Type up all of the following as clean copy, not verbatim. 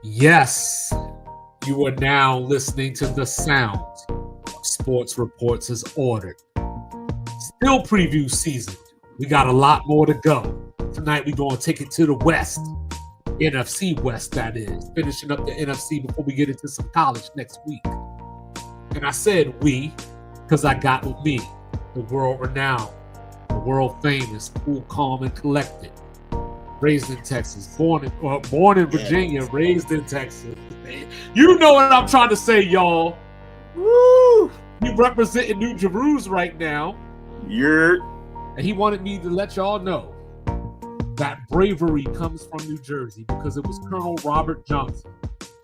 Yes, you are now listening to the sounds of Sports Reports as ordered. Still preview season. We got a lot more to go. Tonight we're going to take it to the West. NFC West, that is. Finishing up the NFC before we get into some college next week. And I said we because I got with me the world-renowned, the world-famous, cool, calm, and collected. Raised in Texas, born in Virginia, raised in Texas. You know what I'm trying to say, y'all. Woo! You representing New Jerusalem right now. And he wanted me to let y'all know that bravery comes from New Jersey because it was Colonel Robert Johnson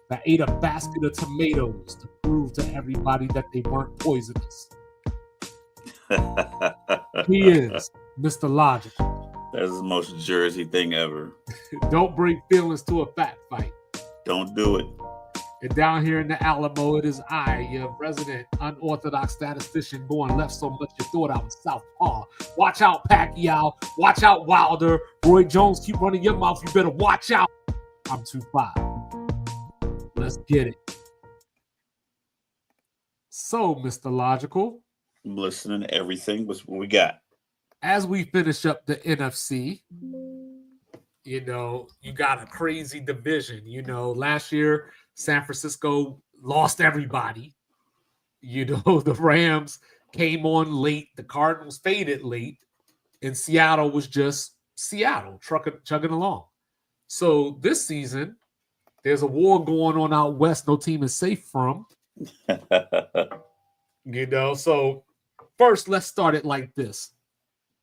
that ate a basket of tomatoes to prove to everybody that they weren't poisonous. He is Mr. Logical. That's the most Jersey thing ever. Don't bring feelings to a fact fight. Don't do it. And down here in the Alamo, it is I, your resident unorthodox statistician, going left so much you thought I was southpaw. Watch out, Pacquiao. Watch out, Wilder. Roy Jones, keep running your mouth. You better watch out. I'm 2-5. Let's get it. So, Mr. Logical. I'm listening to everything. What's what we got? As we finish up the NFC, you know, you got a crazy division. You know, last year, San Francisco lost everybody. You know, the Rams came on late. The Cardinals faded late. And Seattle was just Seattle, chugging along. So this season, there's a war going on out west no team is safe from. You know, so first, let's start it like this.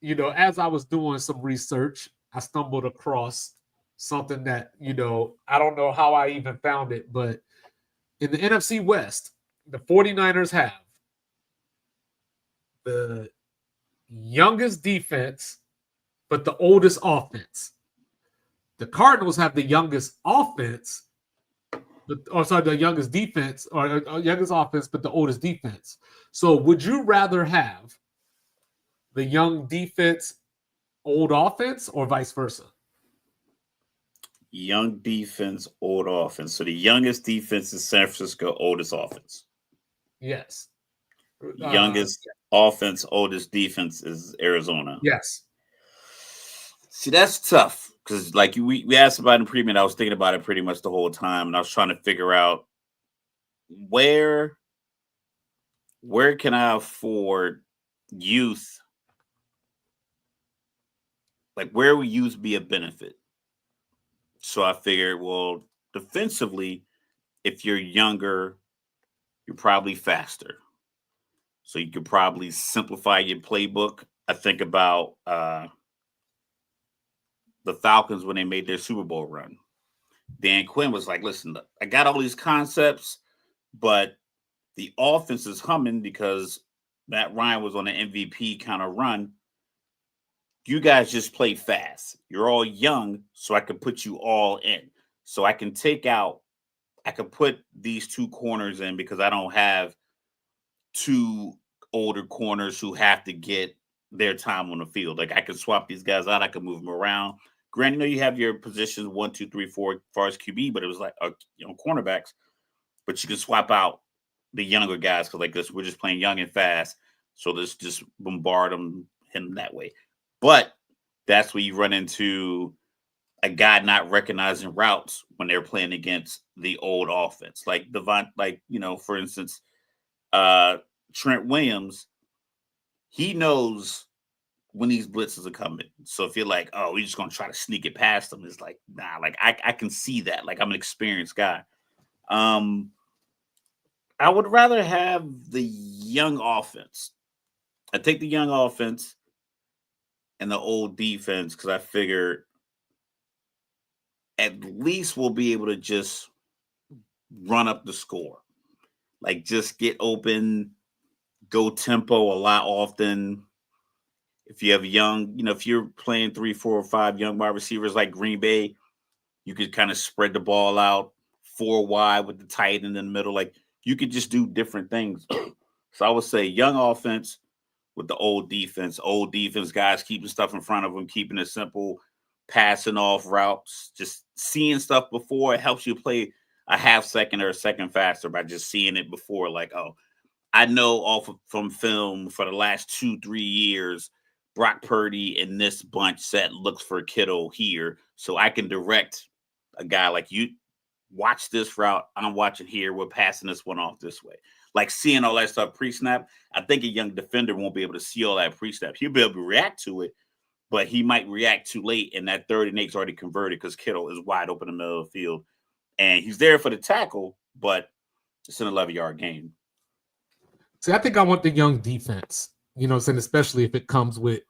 You know, as I was doing some research, I stumbled across something that, you know, I don't know how I even found it, but in the NFC West, the 49ers have the youngest defense, but the oldest offense. The Cardinals have the youngest offense, the youngest defense, or youngest offense, but the oldest defense. So would you rather have the young defense, old offense, or vice versa? Young defense, old offense. So the youngest defense is San Francisco, oldest offense. Yes. Youngest offense, oldest defense is Arizona. Yes. See, that's tough because, like we asked about it in pre-med, I was thinking about it pretty much the whole time, and I was trying to figure out where can I afford youth. Like, where will youth be a benefit? So I figured, well, defensively, if you're younger, you're probably faster. So you could probably simplify your playbook. I think about the Falcons when they made their Super Bowl run. Dan Quinn was like, listen, I got all these concepts, but the offense is humming because Matt Ryan was on an MVP kind of run. You guys just play fast. You're all young, so I can put you all in. So I can put these two corners in because I don't have two older corners who have to get their time on the field. Like, I can swap these guys out. I can move them around. Granted, you have your positions 1, 2, 3, 4 as far as QB, but it was like, cornerbacks. But you can swap out the younger guys because, like this, we're just playing young and fast. So let's just bombard him that way. But that's where you run into a guy not recognizing routes when they're playing against the old offense. Like for instance, Trent Williams, he knows when these blitzes are coming. So if you're like, oh, we're just going to try to sneak it past them, it's like, nah, like I can see that. Like, I'm an experienced guy. I would rather have the young offense. I take the young offense and the old defense because I figure at least we'll be able to just run up the score. Like, just get open, go tempo a lot often. If you have if you're playing 3, 4, or 5 young wide receivers like Green Bay, you could kind of spread the ball out 4 wide with the tight end in the middle. Like, you could just do different things. So I would say young offense with the old defense. Old defense guys keeping stuff in front of them, keeping it simple, passing off routes, just seeing stuff before. It helps you play a half second or a second faster by just seeing it before. Like, oh, I know from film for the last 2-3 years, Brock Purdy in this bunch set looks for Kittle here, so I can direct a guy like you. Watch this route. I'm watching here. We're passing this one off this way. Like seeing all that stuff pre-snap. I think a young defender won't be able to see all that pre-snap. He'll be able to react to it, but he might react too late, and that 3rd and 8's already converted because Kittle is wide open in the middle of the field. And he's there for the tackle, but it's an 11-yard game. See, I think I want the young defense, you know, and especially if it comes with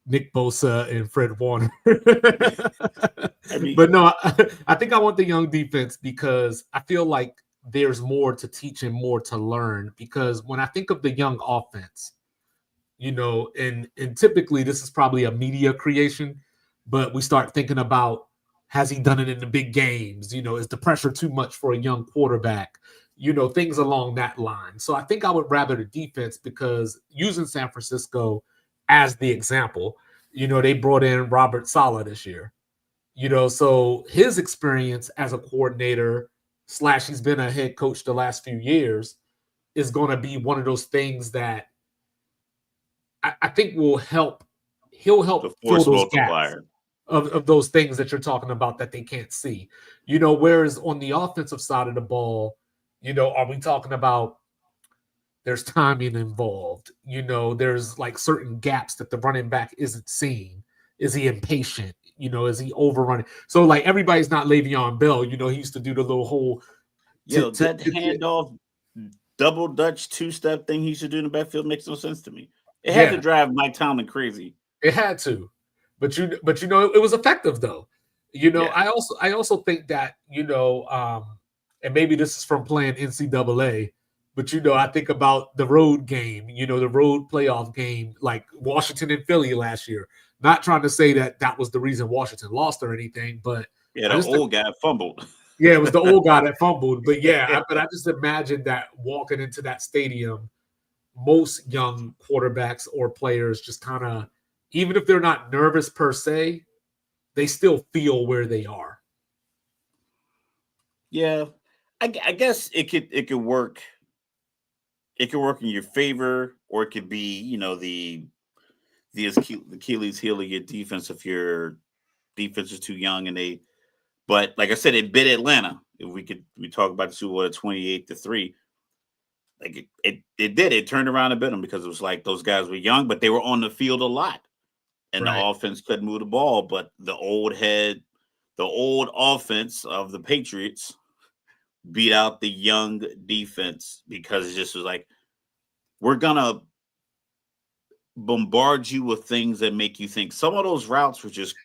Nick Bosa and Fred Warner. But no, I think I want the young defense because I feel like there's more to teach and more to learn. Because when I think of the young offense, you know, and typically this is probably a media creation, but we start thinking about, has he done it in the big games? You know, is the pressure too much for a young quarterback? You know, things along that line. So I think I would rather the defense because using San Francisco as the example, you know, they brought in Robert Saleh this year, you know, so his experience as a coordinator / he's been a head coach the last few years is going to be one of those things that I think will help. He'll help fill those gaps of those things that you're talking about that they can't see, you know, whereas on the offensive side of the ball, you know, are we talking about there's timing involved? You know, there's like certain gaps that the running back isn't seeing. Is he impatient? You know, is he overrunning? So like everybody's not Le'Veon Bell. You know, he used to do the little whole that handoff double Dutch 2-step thing he should do in the backfield makes no sense to me. It had to drive Mike Tomlin crazy. It had to, but you know, it was effective though. You know, I also think that, you know, and maybe this is from playing NCAA, but, you know, I think about the road game, you know, the road playoff game, like Washington and Philly last year. Not trying to say that that was the reason Washington lost or anything, but the old guy fumbled. Yeah, it was the old guy that fumbled. But but I just imagine that walking into that stadium, most young quarterbacks or players just kind of, even if they're not nervous per se, they still feel where they are. Yeah, I guess it could work. It could work in your favor, or it could be, you know, the Achilles heel of your defense if your defense is too young and they. But like I said, it bit Atlanta. If we talk about the Super Bowl at 28-3, like it did. It turned around and bit them because it was like those guys were young, but they were on the field a lot, and the offense couldn't move the ball. But the old offense of the Patriots beat out the young defense because it just was like, we're gonna bombard you with things that make you think. Some of those routes were just.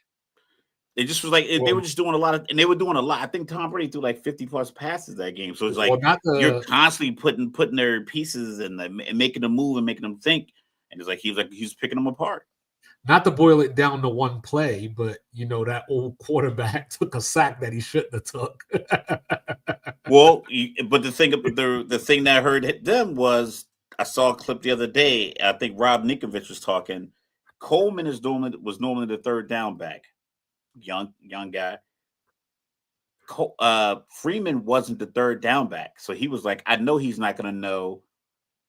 It just was like they were just doing a lot of, and they were doing a lot. I think Tom Brady threw like 50+ passes that game. So it's like you're constantly putting their pieces and making them move and making them think. And it's like he was picking them apart. Not to boil it down to one play, but you know that old quarterback took a sack that he shouldn't have took. Well, but the thing that hurt them was I saw a clip the other day. I think Rob Ninkovich was talking. Coleman was normally the third down back. Young guy. Freeman wasn't the third down back, so he was like, I know he's not going to know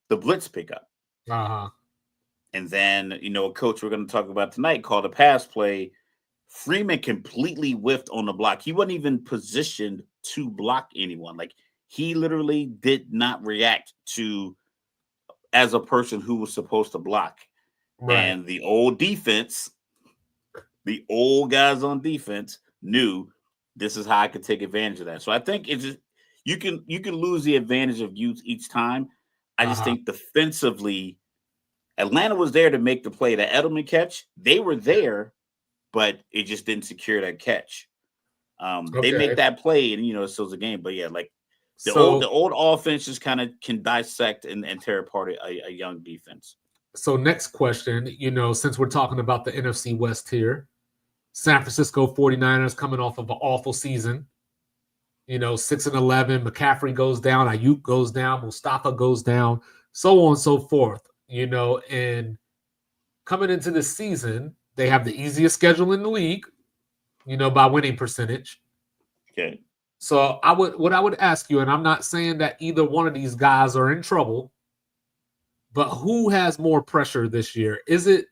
the blitz pickup. And then, you know, a coach we're going to talk about tonight called a pass play. Freeman completely whiffed on the block. He wasn't even positioned to block anyone. Like, he literally did not react to as a person who was supposed to block. And the old defense. The old guys on defense knew this is how I could take advantage of that. So I think it's just you can lose the advantage of youth each time. I just think defensively, Atlanta was there to make the play. The Edelman catch, they were there, but it just didn't secure that catch. They make that play, and you know, it still a game. But yeah, like the old offense just kind of can dissect and tear apart a young defense. So next question, you know, since we're talking about the NFC West here, San Francisco 49ers coming off of an awful season, you know, 6-11, McCaffrey goes down, Ayuk goes down, Mustafa goes down, so on and so forth, you know, and coming into this season, they have the easiest schedule in the league, by winning percentage. Okay. So what I would ask you, and I'm not saying that either one of these guys are in trouble, but who has more pressure this year? Is it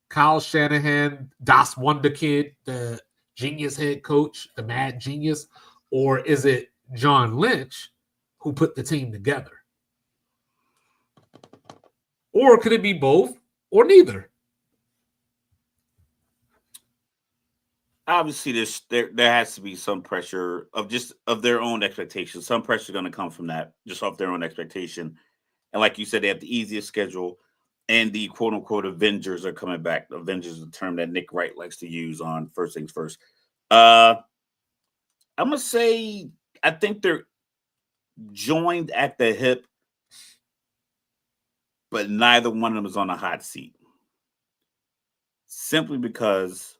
Kyle Shanahan, Das Wonderkid, the genius head coach, the mad genius, or is it John Lynch who put the team together? Or could it be both or neither? Obviously, there has to be some pressure of their own expectations. Some pressure is going to come from that, just off their own expectation. And like you said, they have the easiest schedule, and the quote unquote Avengers are coming back. Avengers is a term that Nick Wright likes to use on First Things First. I'm gonna say I think they're joined at the hip, but neither one of them is on a hot seat. Simply because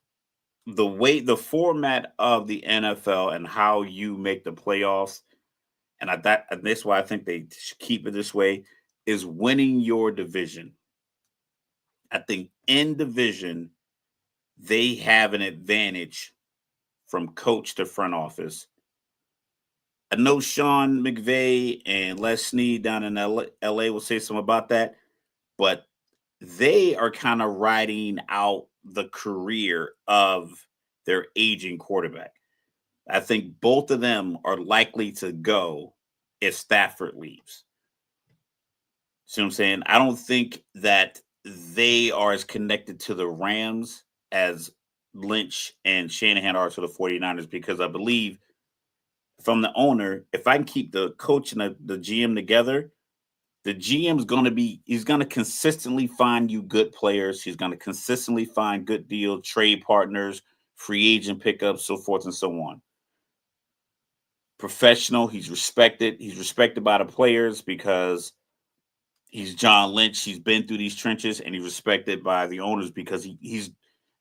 the format of the NFL and how you make the playoffs, and that's why I think they should keep it this way, is winning your division. I think in division, they have an advantage from coach to front office. I know Sean McVay and Les Snead down in LA will say something about that, but they are kind of riding out the career of their aging quarterback. I think both of them are likely to go if Stafford leaves. See what I'm saying? I don't think that they are as connected to the Rams as Lynch and Shanahan are to the 49ers, because I believe from the owner, if I can keep the coach and the GM together, the GM's he's going to consistently find you good players. He's going to consistently find good deal, trade partners, free agent pickups, so forth and so on. Professional, he's respected. He's respected by the players because he's John Lynch. He's been through these trenches, and he's respected by the owners because he's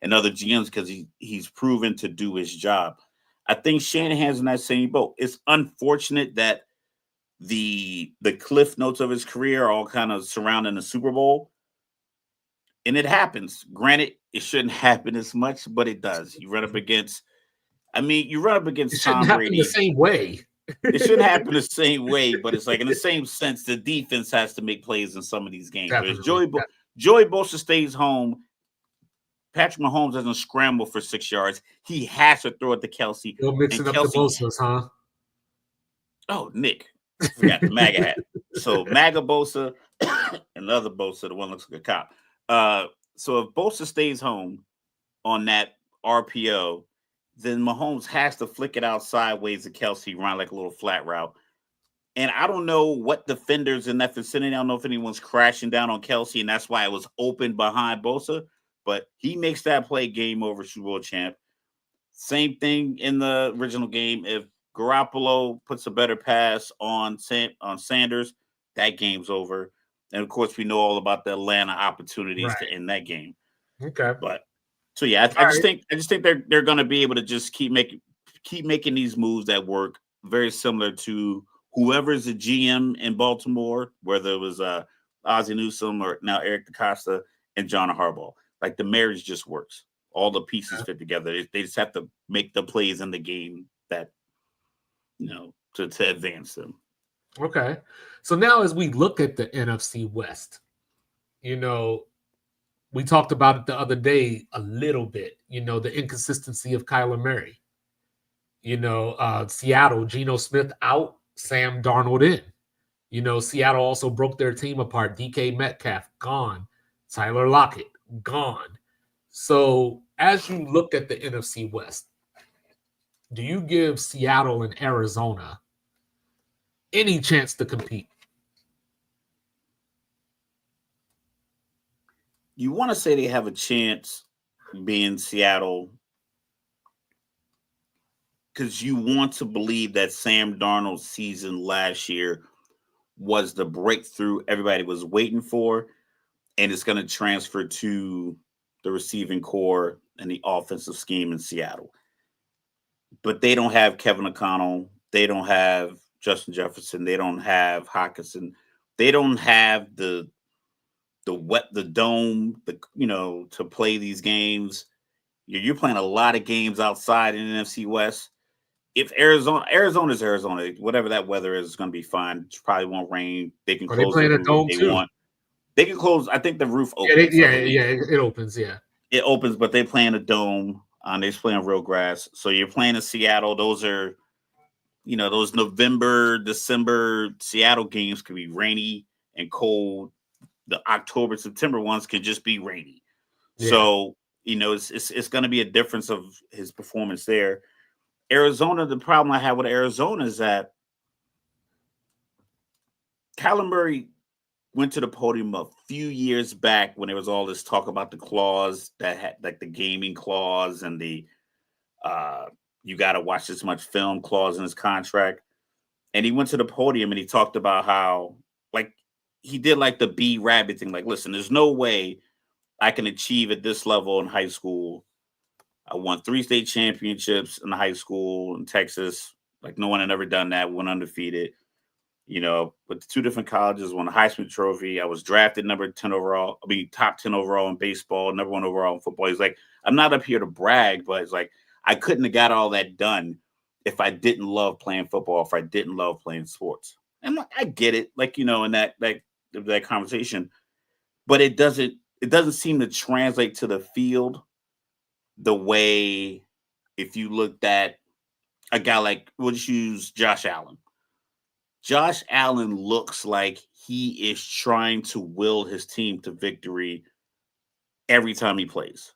and other GMs because he's proven to do his job. I think Shanahan's in that same boat. It's unfortunate that the cliff notes of his career are all kind of surrounding the Super Bowl. And it happens. Granted, it shouldn't happen as much, but it does. You run up against It shouldn't Tom happen Brady. the same way. It shouldn't happen the same way, but it's like in the same sense, the defense has to make plays in some of these games. But if Joey Bosa stays home, Patrick Mahomes doesn't scramble for 6 yards. He has to throw it to Kelsey. You're mixing up the Bosas, huh? Oh, Nick. I forgot the MAGA hat. So MAGA Bosa and the other Bosa, the one looks like a cop. So if Bosa stays home on that RPO, then Mahomes has to flick it out sideways to Kelsey, run like a little flat route. And I don't know what defenders in that vicinity. I don't know if anyone's crashing down on Kelsey, and that's why it was open behind Bosa. But he makes that play, game over, Super Bowl champ. Same thing in the original game. If Garoppolo puts a better pass on Sanders, that game's over. And of course, we know all about the Atlanta opportunities to end that game. Okay, but so yeah, I just think they're going to be able to just keep making these moves that work. Very similar to whoever's the GM in Baltimore, whether it was Ozzie Newsome or now Eric DeCosta and John Harbaugh. Like the marriage just works. All the pieces fit together. They just have to make the plays in the game that, to advance them. Okay. So now as we look at the NFC West, we talked about it the other day a little bit, the inconsistency of Kyler Murray. Seattle, Geno Smith out, Sam Darnold in. Seattle also broke their team apart. DK Metcalf, gone. Tyler Lockett, gone. So as you look at the NFC West, do you give Seattle and Arizona any chance to compete? You want to say they have a chance being Seattle because you want to believe that Sam Darnold's season last year was the breakthrough everybody was waiting for, and it's going to transfer to the receiving core and the offensive scheme in Seattle. But they don't have Kevin O'Connell. They don't have Justin Jefferson. They don't have Hockenson. They don't have the the dome, to play these games. You're playing a lot of games outside in the NFC West. If Arizona's Arizona, whatever that weather is going to be fine. It probably won't rain. They can close playing the a roof dome if they too. want. They can close. I think the roof opens. It opens. Yeah, it opens, but they play in a dome. They're playing real grass. So you're playing in Seattle. Those are, those November, December Seattle games can be rainy and cold. The October, September ones can just be rainy. Yeah. So, it's going to be a difference of his performance there. Arizona, the problem I have with Arizona is that Kyler Murray went to the podium a few years back when there was all this talk about the clause that had, like, the gaming clause and the you got to watch this much film clause in his contract. And he went to the podium and he talked about how, like, he did like the B rabbit thing. Like, listen, there's no way I can achieve at this level in high school. I won 3 state championships in high school in Texas. Like, no one had ever done that. Went undefeated. With 2 different colleges, won a Heisman Trophy. I was drafted number 10 overall. Top 10 overall in baseball, number 1 overall in football. He's like, I'm not up here to brag, but it's like, I couldn't have got all that done if I didn't love playing football, if I didn't love playing sports. And I get it, in that conversation, but it doesn't seem to translate to the field the way if you looked at a guy like, we'll just use Josh Allen. Josh Allen looks like he is trying to will his team to victory every time he plays.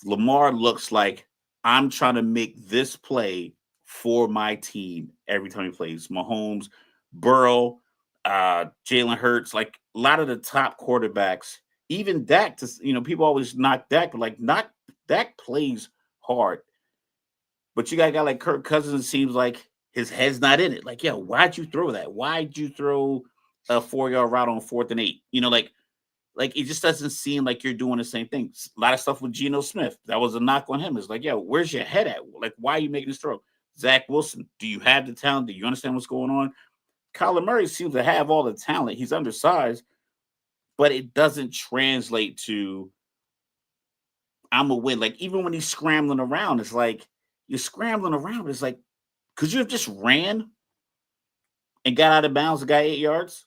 Lamar looks like, I'm trying to make this play for my team every time he plays. Mahomes, Burrow, Jalen Hurts, like a lot of the top quarterbacks, even Dak, people always knock Dak, but Dak plays hard. But you got a guy like Kirk Cousins, it seems like his head's not in it. Like, why'd you throw that? Why'd you throw a 4-yard route on 4th and 8? Like it just doesn't seem like you're doing the same thing. A lot of stuff with Geno Smith. That was a knock on him. It's like, where's your head at? Like, why are you making this throw? Zach Wilson, do you have the talent? Do you understand what's going on? Kyler Murray seems to have all the talent. He's undersized, but it doesn't translate to, I'm going to win. Like, even when he's scrambling around, it's like, you're scrambling around. It's like, could you have just ran and got out of bounds, the guy 8 yards?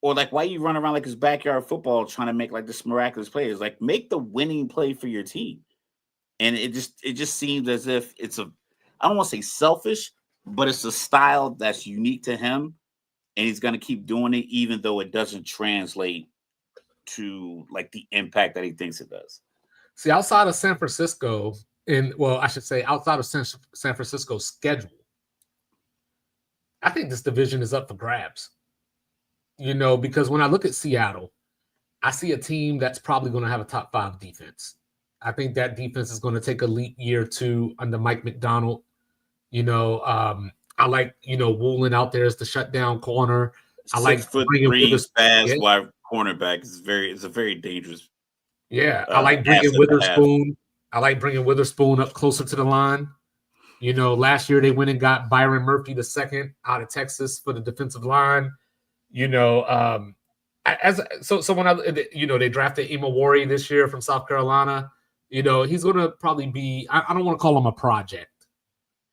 Or like, why you run around like his backyard football trying to make like this miraculous play? It's like, make the winning play for your team. And it just seems as if it's I don't want to say selfish, but it's a style that's unique to him. And he's going to keep doing it, even though it doesn't translate to like the impact that he thinks it does. See, outside of San Francisco, outside of San Francisco's schedule, I think this division is up for grabs. Because when I look at Seattle, I see a team that's probably going to have a top 5 defense. I think that defense is going to take a leap year 2 under Mike McDonald. I like, Woolen out there as the shutdown corner. I like 6'3" fast wide cornerback. It's a very dangerous. Yeah, I like bringing Witherspoon. I like bringing Witherspoon up closer to the line. Last year they went and got Byron Murphy II out of Texas for the defensive line. When they drafted Imawari this year from South Carolina, he's going to probably be, I don't want to call him a project,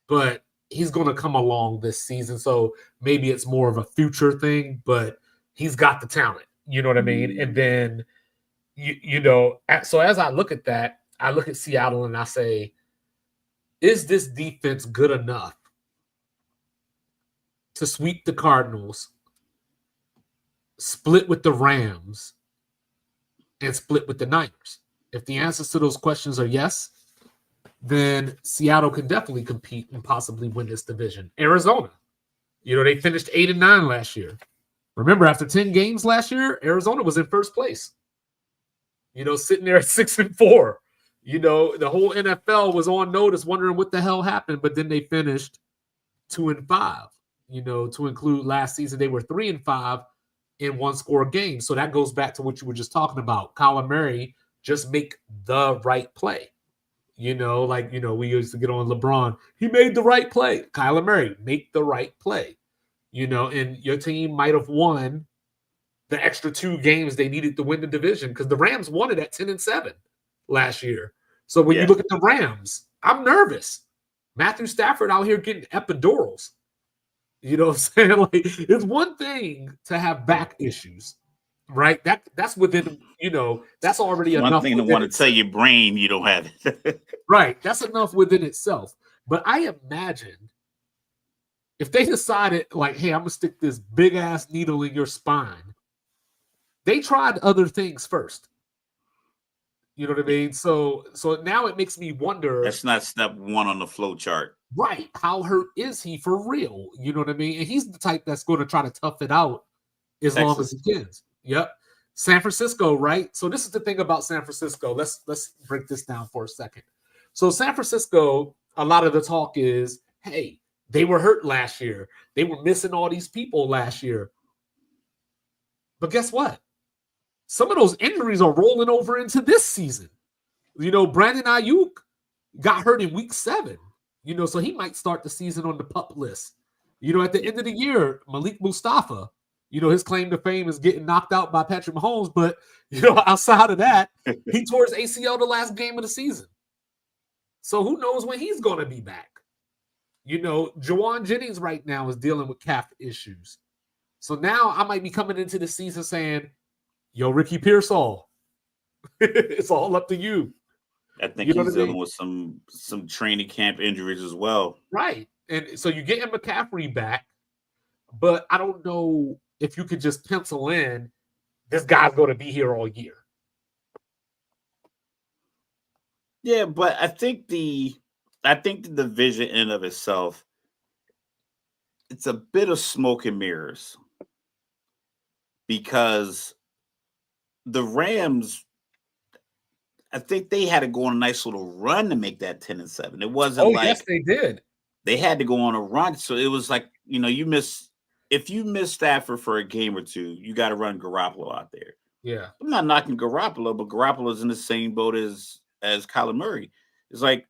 but he's going to come along this season. So maybe it's more of a future thing, but he's got the talent. You know what I mean? And then, so as I look at that, I look at Seattle and I say, is this defense good enough to sweep the Cardinals, split with the Rams, and split with the Niners? If the answers to those questions are yes, then Seattle can definitely compete and possibly win this division. Arizona, they finished 8-9 last year. Remember, after 10 games last year, Arizona was in first place. Sitting there at 6-4. The whole NFL was on notice wondering what the hell happened, but then they finished 2-5. To include last season, they were 3-5 in 1-score games. So that goes back to what you were just talking about. Kyler Murray just make the right play. We used to get on LeBron. He made the right play. Kyler Murray, make the right play. And your team might have won the extra 2 games they needed to win the division because the Rams won it at 10-7 last year. So when you look at the Rams, I'm nervous. Matthew Stafford out here getting epidurals. You know what I'm saying? Like, it's one thing to have back issues, right? That's within, that's already one enough. One thing to want to tell your brain you don't have it. Right. That's enough within itself. But I imagine if they decided, like, hey, I'm going to stick this big-ass needle in your spine, they tried other things first. You know what I mean? So now it makes me wonder. That's not step 1 on the flow chart. Right. How hurt is he for real? You know what I mean? And he's the type that's going to try to tough it out as long as he can. Yep. San Francisco, right? So this is the thing about San Francisco. Let's break this down for a second. So San Francisco, a lot of the talk is, hey, they were hurt last year. They were missing all these people last year. But guess what? Some of those injuries are rolling over into this season. Brandon Ayuk got hurt in week 7. So he might start the season on the PUP list. At the end of the year, Malik Mustafa, his claim to fame is getting knocked out by Patrick Mahomes. But, outside of that, he tore his ACL the last game of the season. So who knows when he's going to be back? Jawan Jennings right now is dealing with calf issues. So now I might be coming into the season saying, yo, Ricky Pearsall, it's all up to you. I think he's dealing with some training camp injuries as well. Right. And so you're getting McCaffrey back, but I don't know if you could just pencil in this guy's going to be here all year. Yeah, but I think the division in of itself, it's a bit of smoke and mirrors because the Rams, I think they had to go on a nice little run to make that 10-7. It wasn't yes, they did. They had to go on a run. So it was like, if you miss Stafford for a game or 2, you got to run Garoppolo out there. Yeah. I'm not knocking Garoppolo, but Garoppolo's in the same boat as Kyler Murray. It's like,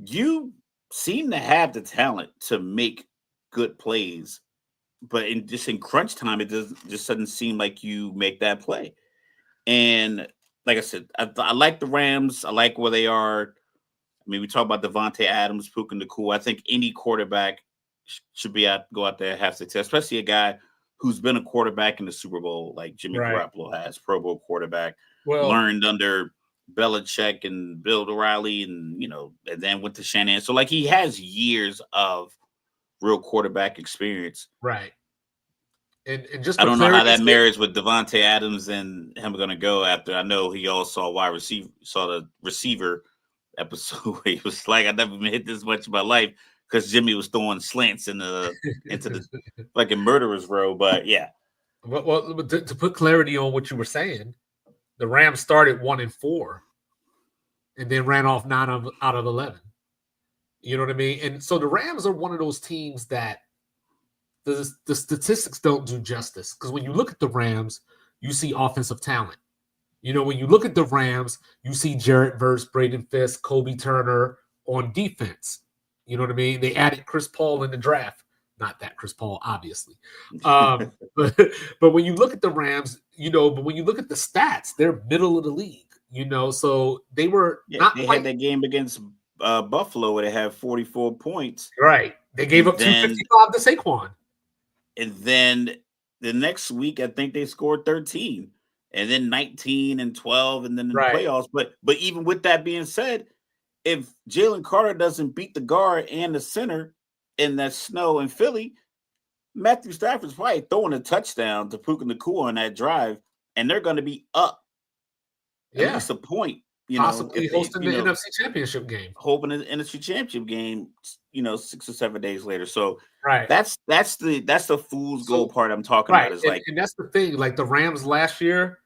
you seem to have the talent to make good plays, but in crunch time, it just doesn't seem like you make that play. And like I said, I like the Rams. I like where they are. I mean, we talk about Devontae Adams, Puka Nacua. I think any quarterback should go out there and have success, especially a guy who's been a quarterback in the Super Bowl like Jimmy Garoppolo has, Pro Bowl quarterback, learned under Belichick and Bill O'Reilly, and and then went to Shanahan. So like he has years of real quarterback experience. Right. And just I don't know how that marries with Devontae Adams and him going to go after. I know he all saw the receiver episode where he was like, I've never been hit this much in my life because Jimmy was throwing slants into the fucking murderer's row. But yeah. Well, to put clarity on what you were saying, the Rams started 1-4 and then ran off 9 out of 11. You know what I mean? And so the Rams are one of those teams that the statistics don't do justice, because when you look at the Rams, you see offensive talent. When you look at the Rams, you see Jarrett Verse, Braden Fisk, Kobe Turner on defense. You know what I mean? They added Chris Paul in the draft. Not that Chris Paul, obviously. But when you look at the Rams, but when you look at the stats, they're middle of the league. So they were they had that game against Buffalo where they had 44 points. Right. They gave up 255 to Saquon. And then the next week, I think they scored 13. And then 19 and 12, and then in the playoffs. But even with that being said, if Jalen Carter doesn't beat the guard and the center in that snow in Philly, Matthew Stafford's probably throwing a touchdown to Puka Nacua on that drive, and they're going to be up. Yeah, that's the point. Possibly hosting the NFC Championship game. Hoping the NFC Championship game, 6 or 7 days later. So that's the fool's gold part I'm talking about. Is and that's the thing. Like the Rams last year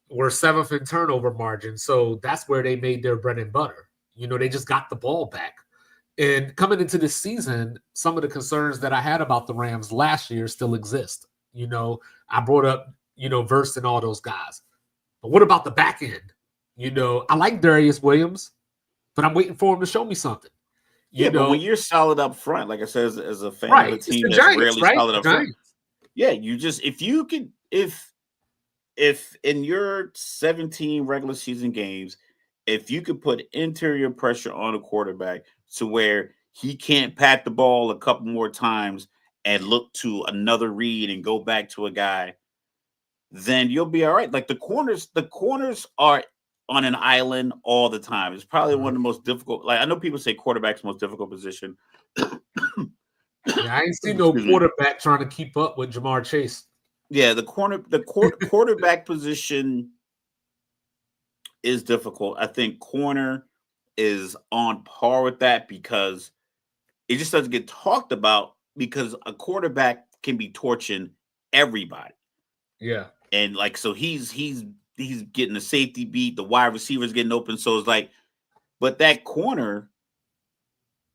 were 7th in turnover margin, so that's where they made their bread and butter. They just got the ball back. And coming into this season, some of the concerns that I had about the Rams last year still exist. I brought up, Verse and all those guys. But what about the back end? I like Darius Williams, but I'm waiting for him to show me something. But when you're solid up front, like I said, as a fan of the team that's rarely solid up front. Yeah, if you can if in your 17 regular season games, if you could put interior pressure on a quarterback to where he can't pat the ball a couple more times and look to another read and go back to a guy, then you'll be all right. Like the corners are on an island all the time. It's probably one of the most difficult. Like I know people say quarterback's the most difficult position. Yeah, I ain't seen no Excuse me. quarterback trying to keep up with Jamar Chase. Yeah, the quarterback position is difficult. I think corner is on par with that because it just doesn't get talked about because a quarterback can be torching everybody. Yeah. And like so he's getting the safety beat, the wide receivers getting open. So it's like, but that corner,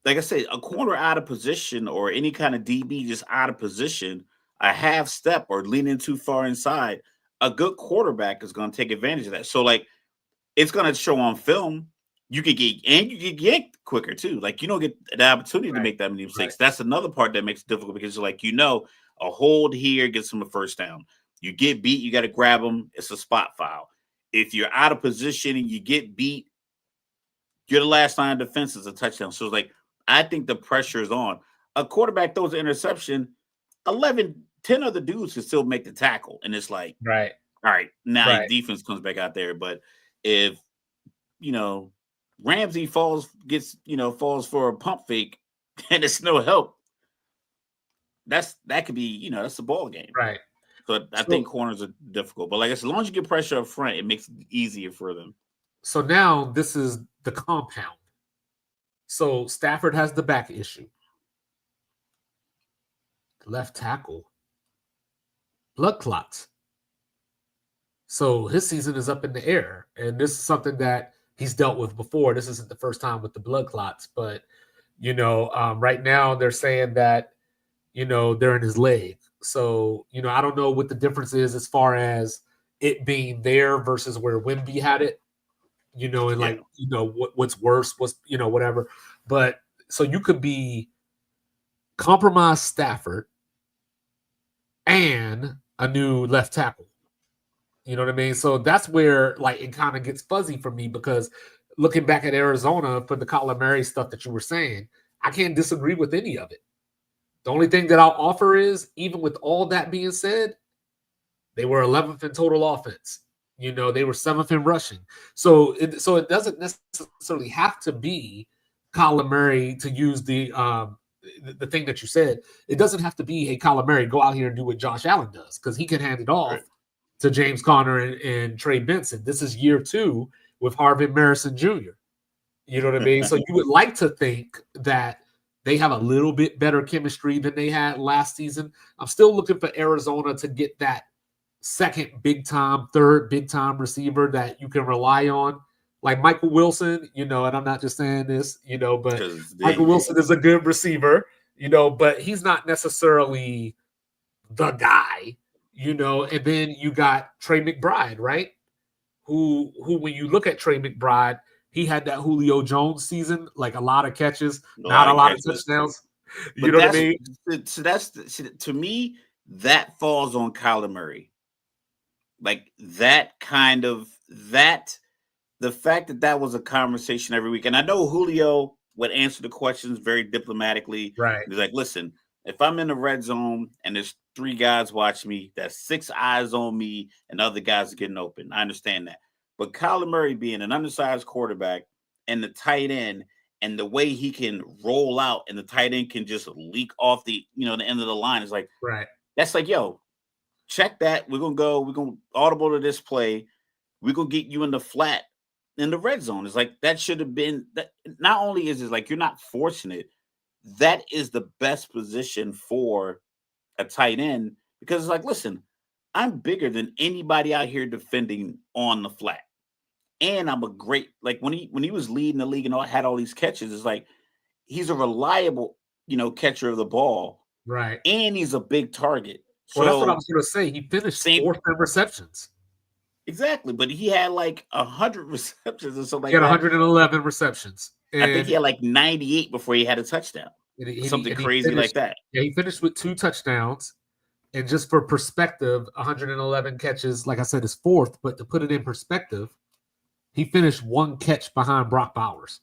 like I said, a corner out of position or any kind of DB just out of position, a half step or leaning too far inside, a good quarterback is going to take advantage of that. So like it's going to show on film. You could get yanked quicker too. Like you don't get the opportunity to make that many mistakes. That's another part that makes it difficult because you're like, a hold here gets them a first down. You get beat, you got to grab them. It's a spot foul. If you're out of position and you get beat, you're the last line of defense is a touchdown. So it's like, I think the pressure is on. A quarterback throws an interception, 10 other dudes can still make the tackle. And it's like, right. All right, now defense comes back out there. But if, Ramsey falls for a pump fake and it's no help, that could be, that's a ball game. Right. So I think corners are difficult. But like as long as you get pressure up front, it makes it easier for them. So now this is the compound. So Stafford has the back issue. Left tackle. Blood clots. So his season is up in the air. And this is something that he's dealt with before. This isn't the first time with the blood clots. But, right now they're saying that, they're in his leg. So, I don't know what the difference is as far as it being there versus where Wemby had it. What's worse, whatever. But so you could be compromised Stafford and a new left tackle. You know what I mean? So that's where it kind of gets fuzzy for me because looking back at Arizona for the Kyler Murray stuff that you were saying, I can't disagree with any of it. The only thing that I'll offer is, even with all that being said, they were 11th in total offense. They were 7th in rushing. So it doesn't necessarily have to be Kyler Murray to use the thing that you said. It doesn't have to be, hey, Kyler Murray, go out here and do what Josh Allen does because he can hand it off to James Conner and Trey Benson. This is year 2 with Harvin Marison Jr. You know what I mean? So you would like to think that they have a little bit better chemistry than they had last season. I'm still looking for Arizona to get that second big-time, third big-time receiver that you can rely on. Like Michael Wilson, and I'm not just saying this, but Michael Wilson is a good receiver, but he's not necessarily the guy, and then you got Trey McBride, right? Who when you look at Trey McBride, he had that Julio Jones season, like a lot of catches, not a lot of touchdowns. You know what I mean? So to me, that falls on Kyler Murray. Like the fact that was a conversation every week. And I know Julio would answer the questions very diplomatically. Right. He's like, listen, if I'm in the red zone and there's 3 guys watching me, that's 6 eyes on me and other guys are getting open. I understand that. But Kyler Murray being an undersized quarterback and the tight end and the way he can roll out and the tight end can just leak off the end of the line is like, right. That's like, yo, check that. We're going to audible to this play. We're going to get you in the flat in the red zone. It's like, that should have been that. Not only is it like, you're not forcing it. That is the best position for a tight end because it's like, listen, I'm bigger than anybody out here defending on the flat. And I'm a great, like when he was leading the league and had all these catches, it's like, he's a reliable, catcher of the ball. Right. And he's a big target. Well, that's what I was going to say. He finished 4th in receptions. Exactly. But he had like 100 receptions or something like that. He had 111 receptions. And I think he had like 98 before he had a touchdown. Something crazy like that. Yeah, he finished with 2 touchdowns. And just for perspective, 111 catches, like I said, is fourth. But to put it in perspective, he finished one catch behind Brock Bowers.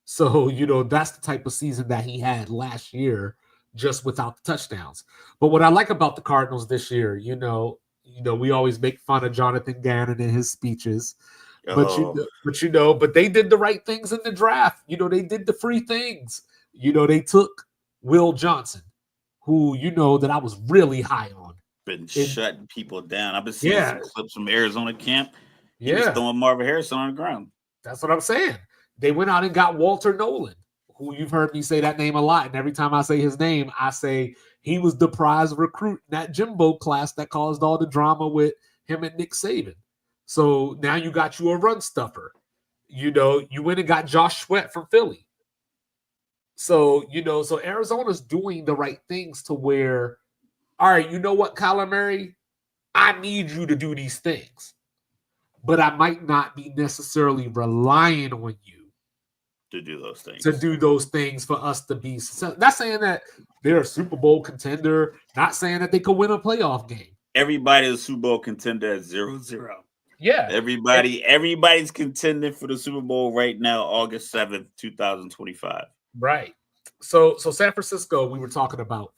So, that's the type of season that he had last year, just without the touchdowns. But what I like about the Cardinals this year, we always make fun of Jonathan Gannon in his speeches. But they did the right things in the draft. They did the free things. They took Will Johnson, who that I was really high on. Been shutting people down. I've been seeing some clips from Arizona camp. He was throwing Marvin Harrison on the ground. That's what I'm saying. They went out and got Walter Nolan, who you've heard me say that name a lot. And every time I say his name, I say he was the prize recruit in that Jimbo class that caused all the drama with him and Nick Saban. So now you got you a run stuffer. You went and got Josh Sweat from Philly. So, so Arizona's doing the right things to where, all right, you know what, Kyler Murray, I need you to do these things, but I might not be necessarily relying on you to do those things for us to be. Not saying that they're a Super Bowl contender, not saying that they could win a playoff game. Everybody's a Super Bowl contender at 0-0. Yeah. Everybody's contending for the Super Bowl right now, August 7th, 2025. Right. So San Francisco, we were talking about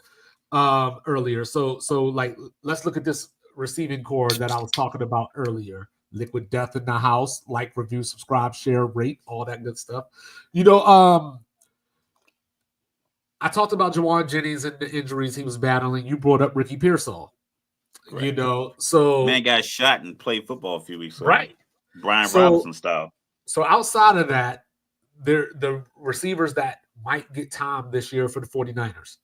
earlier. So like, let's look at this receiving core that I was talking about earlier. Liquid Death in the house. Like, review, subscribe, share, rate, all that good stuff. I talked about Jawan Jennings and the injuries he was battling. You brought up Ricky Pearsall. Right. So man got shot and played football a few weeks ago. Right. Brian Robinson style. So outside of that, the receivers that might get time this year for the 49ers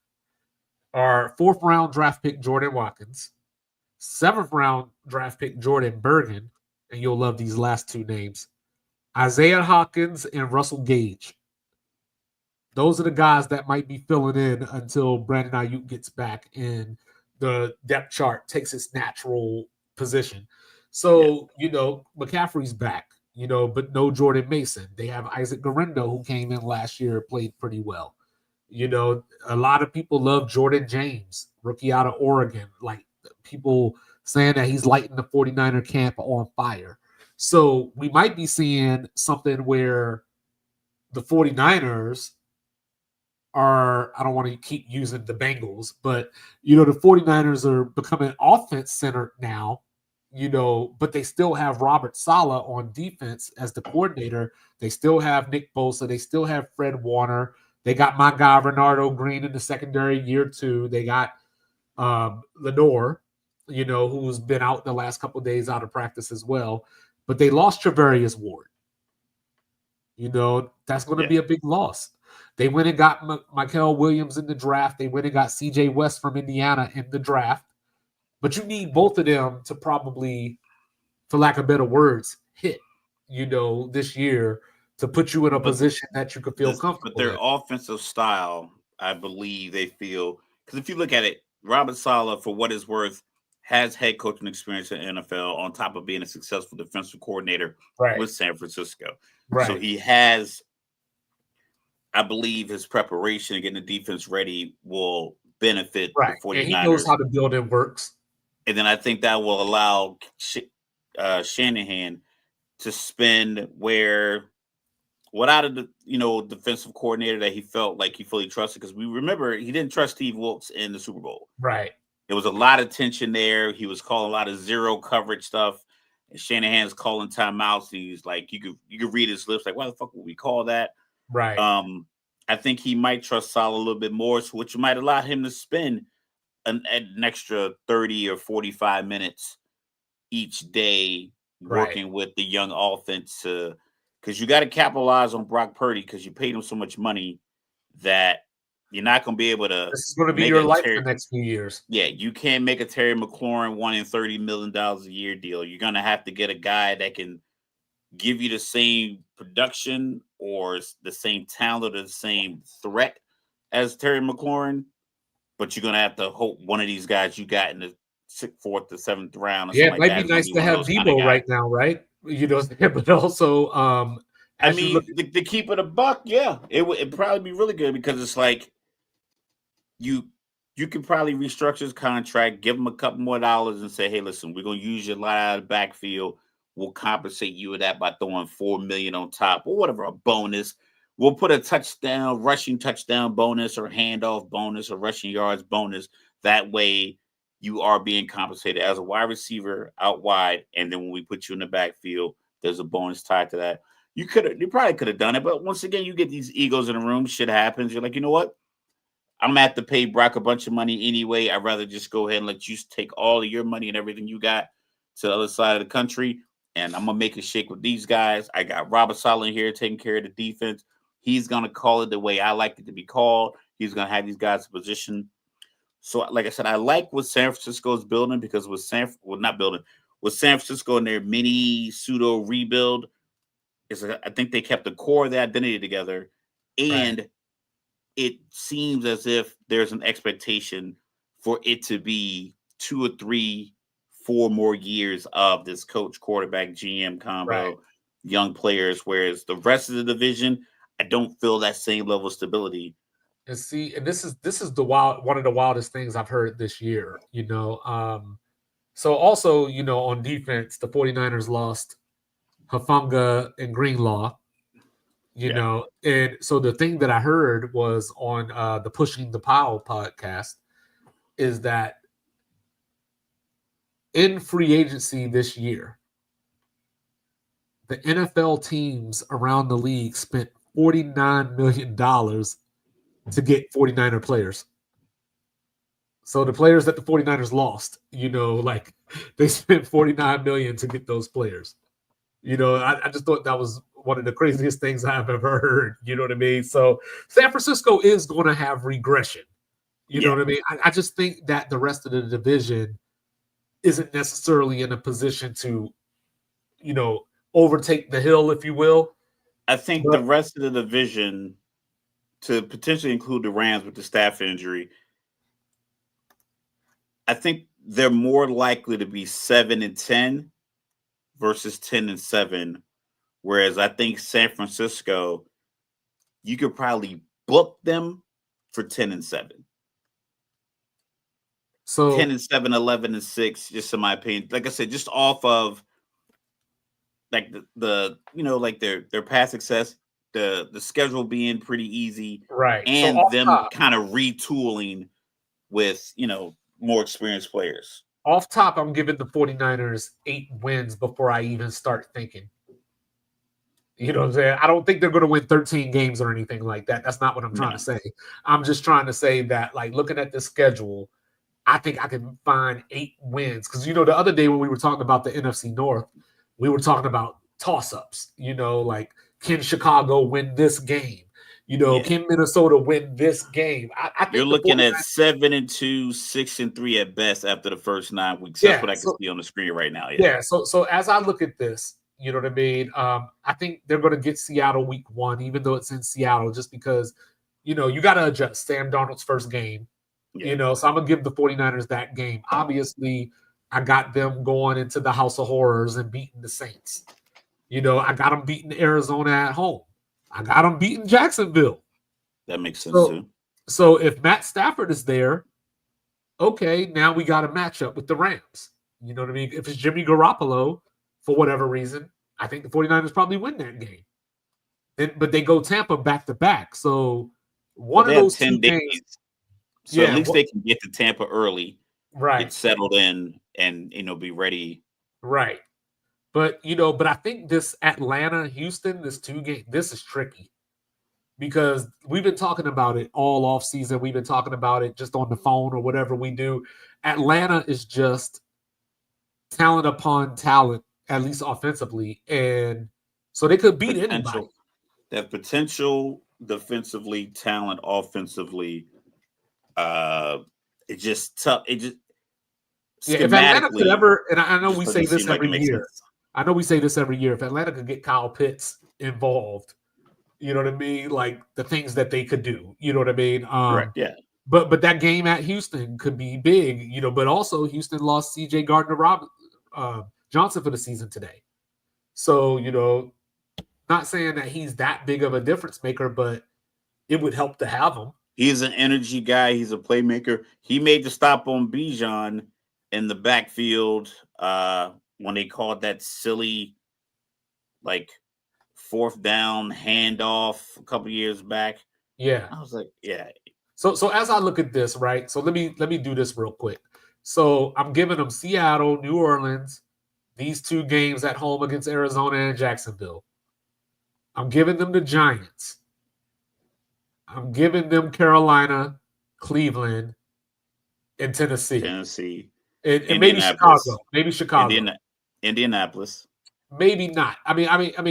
are 4th round draft pick Jordan Watkins, 7th round draft pick Jordan Bergen, and you'll love these last two names, Isaiah Hawkins and Russell Gage. Those are the guys that might be filling in until Brandon Ayuk gets back and the depth chart takes its natural position. So, McCaffrey's back, but no Jordan Mason. They have Isaac Garendo, who came in last year, played pretty well. A lot of people love Jordan James, rookie out of Oregon. Like, people saying that he's lighting the 49er camp on fire. So we might be seeing something where the 49ers are, I don't want to keep using the Bengals, but, the 49ers are becoming offense centered now, but they still have Robert Saleh on defense as the coordinator. They still have Nick Bosa. They still have Fred Warner. They got my guy, Renardo Green, in the secondary year 2. They got Lenore, who's been out the last couple of days out of practice as well. But they lost Travarius Ward. That's going to be a big loss. They went and got Michael Williams in the draft. They went and got CJ West from Indiana in the draft. But you need both of them to probably, for lack of better words, hit, this year to put you in a position that you could feel comfortable. But their offensive style, I believe they feel, because if you look at it, Robert Saleh, for what it's worth, has head coaching experience in the NFL on top of being a successful defensive coordinator with San Francisco. Right. So he has, I believe his preparation and getting the defense ready will benefit the 49ers. And he knows how the building works. And then I think that will allow Shanahan to spend without a defensive coordinator that he felt like he fully trusted, because we remember he didn't trust Steve Wilkes in the Super Bowl. Right. There was a lot of tension there. He was calling a lot of zero coverage stuff. And Shanahan's calling timeouts. He's like, you could read his lips, like, why the fuck would we call that? Right. I think he might trust Saleh a little bit more, which might allow him to spend an extra 30 or 45 minutes each day working with the young offense, because you got to capitalize on Brock Purdy, because you paid him so much money that you're not going to be able to. This is going to be your life for the next few years. Yeah, you can't make a Terry McLaurin $130 million a year deal. You're going to have to get a guy that can give you the same production or the same talent or the same threat as Terry McLaurin, but you're going to have to hope one of these guys you got in the 4th to 7th round. Yeah, it might be nice to have Debo right now, right? But also, I mean, to keep it a buck, yeah, it'd probably be really good, because it's like you you could probably restructure his contract, give him a couple more dollars, and say, "Hey, listen, we're gonna use your line out of the backfield. We'll compensate you with that by throwing $4 million on top, or whatever, a bonus. We'll put a touchdown, rushing touchdown bonus, or handoff bonus, or rushing yards bonus. That way, you are being compensated as a wide receiver out wide, and then when we put you in the backfield, there's a bonus tied to that. You probably could have done it, but once again, you get these egos in the room. Shit happens. You're like, you know what? I'm gonna have to pay Brock a bunch of money anyway. I'd rather just go ahead and let you take all of your money and everything you got to the other side of the country, and I'm gonna make a shake with these guys. I got Robert Saleh here taking care of the defense. He's gonna call it the way I like it to be called. He's gonna have these guys in position. So, like I said, I like what San Francisco is building because with San Francisco and their mini pseudo rebuild, I think they kept the core of the identity together, and Right. it seems as if there's an expectation for it to be 2 or 3, 4 more years of this coach, quarterback, GM Right. combo, young players. Whereas the rest of the division, I don't feel that same level of stability. And see, and this is one of the wildest things I've heard this year, So also, on defense, the 49ers lost Hufanga and Greenlaw, Yeah. And so the thing that I heard was on the Pushing the Pile podcast is that in free agency this year, the NFL teams around the league spent $49 million to get 49er players. So the players that the 49ers lost, like they spent $49 million to get those players. I just thought that was one of the craziest things I've ever heard. You know what I mean? So San Francisco is going to have regression. You know what I mean? I just think that the rest of the division isn't necessarily in a position to, overtake the hill, if you will. I think the rest of the division, to potentially include the Rams with the staff injury, I think they're more likely to be 7-10 versus 10-7. Whereas I think San Francisco, you could probably book them for 10-7. So 10-7, 11-6, just in my opinion. Like I said, just off of like the like their past success, the schedule being pretty easy, right. and So them kind of retooling with more experienced players. Off top, I'm giving the 49ers 8 wins before I even start thinking. You know what I'm saying? I don't think they're going to win 13 games or anything like that. That's not what I'm trying to say. I'm just trying to say that, like, looking at the schedule, I think I can find 8 wins. Because, the other day when we were talking about the NFC North, we were talking about toss-ups. Like, can Chicago win this game? Can Minnesota win this game? I think you're looking at 7-2, 6-3 at best after the first 9 weeks. That's what I can see on the screen right now. Yeah. So as I look at this, you know what I mean? I think they're going to get Seattle week 1, even though it's in Seattle, just because, you got to adjust Sam Darnold's first game. So I'm going to give the 49ers that game. Obviously, I got them going into the House of Horrors and beating the Saints. I got them beating Arizona at home. I got them beating Jacksonville. That makes sense too. So if Matt Stafford is there, okay, now we got a matchup with the Rams. You know what I mean? If it's Jimmy Garoppolo, for whatever reason, I think the 49ers probably win that game. But they go Tampa back-to-back. So one of those 10 days. Games, so at least they can get to Tampa early, right? Get settled in, and be ready. Right. But I think this Atlanta-Houston, this 2-game, this is tricky. Because we've been talking about it all off season. We've been talking about it just on the phone or whatever we do. Atlanta is just talent upon talent, at least offensively. And so they could beat anybody. That potential defensively, talent offensively, it's just tough. It just if Atlanta could ever, and I know we say this every year. I know we say this every year. If Atlanta could get Kyle Pitts involved, you know what I mean? Like the things that they could do. You know what I mean? Correct. Yeah. But that game at Houston could be big, But also Houston lost C.J. Gardner-Johnson for the season today. So not saying that he's that big of a difference maker, but it would help to have him. He's an energy guy. He's a playmaker. He made the stop on Bijan in the backfield when they called that silly like fourth down handoff a couple years back. Yeah. I was like, yeah. So as I look at this, right? So let me do this real quick. So I'm giving them Seattle, New Orleans, these two games at home against Arizona and Jacksonville. I'm giving them the Giants. I'm giving them Carolina, Cleveland, and Tennessee. And maybe Chicago. Maybe Chicago. Indianapolis. Maybe not. I mean,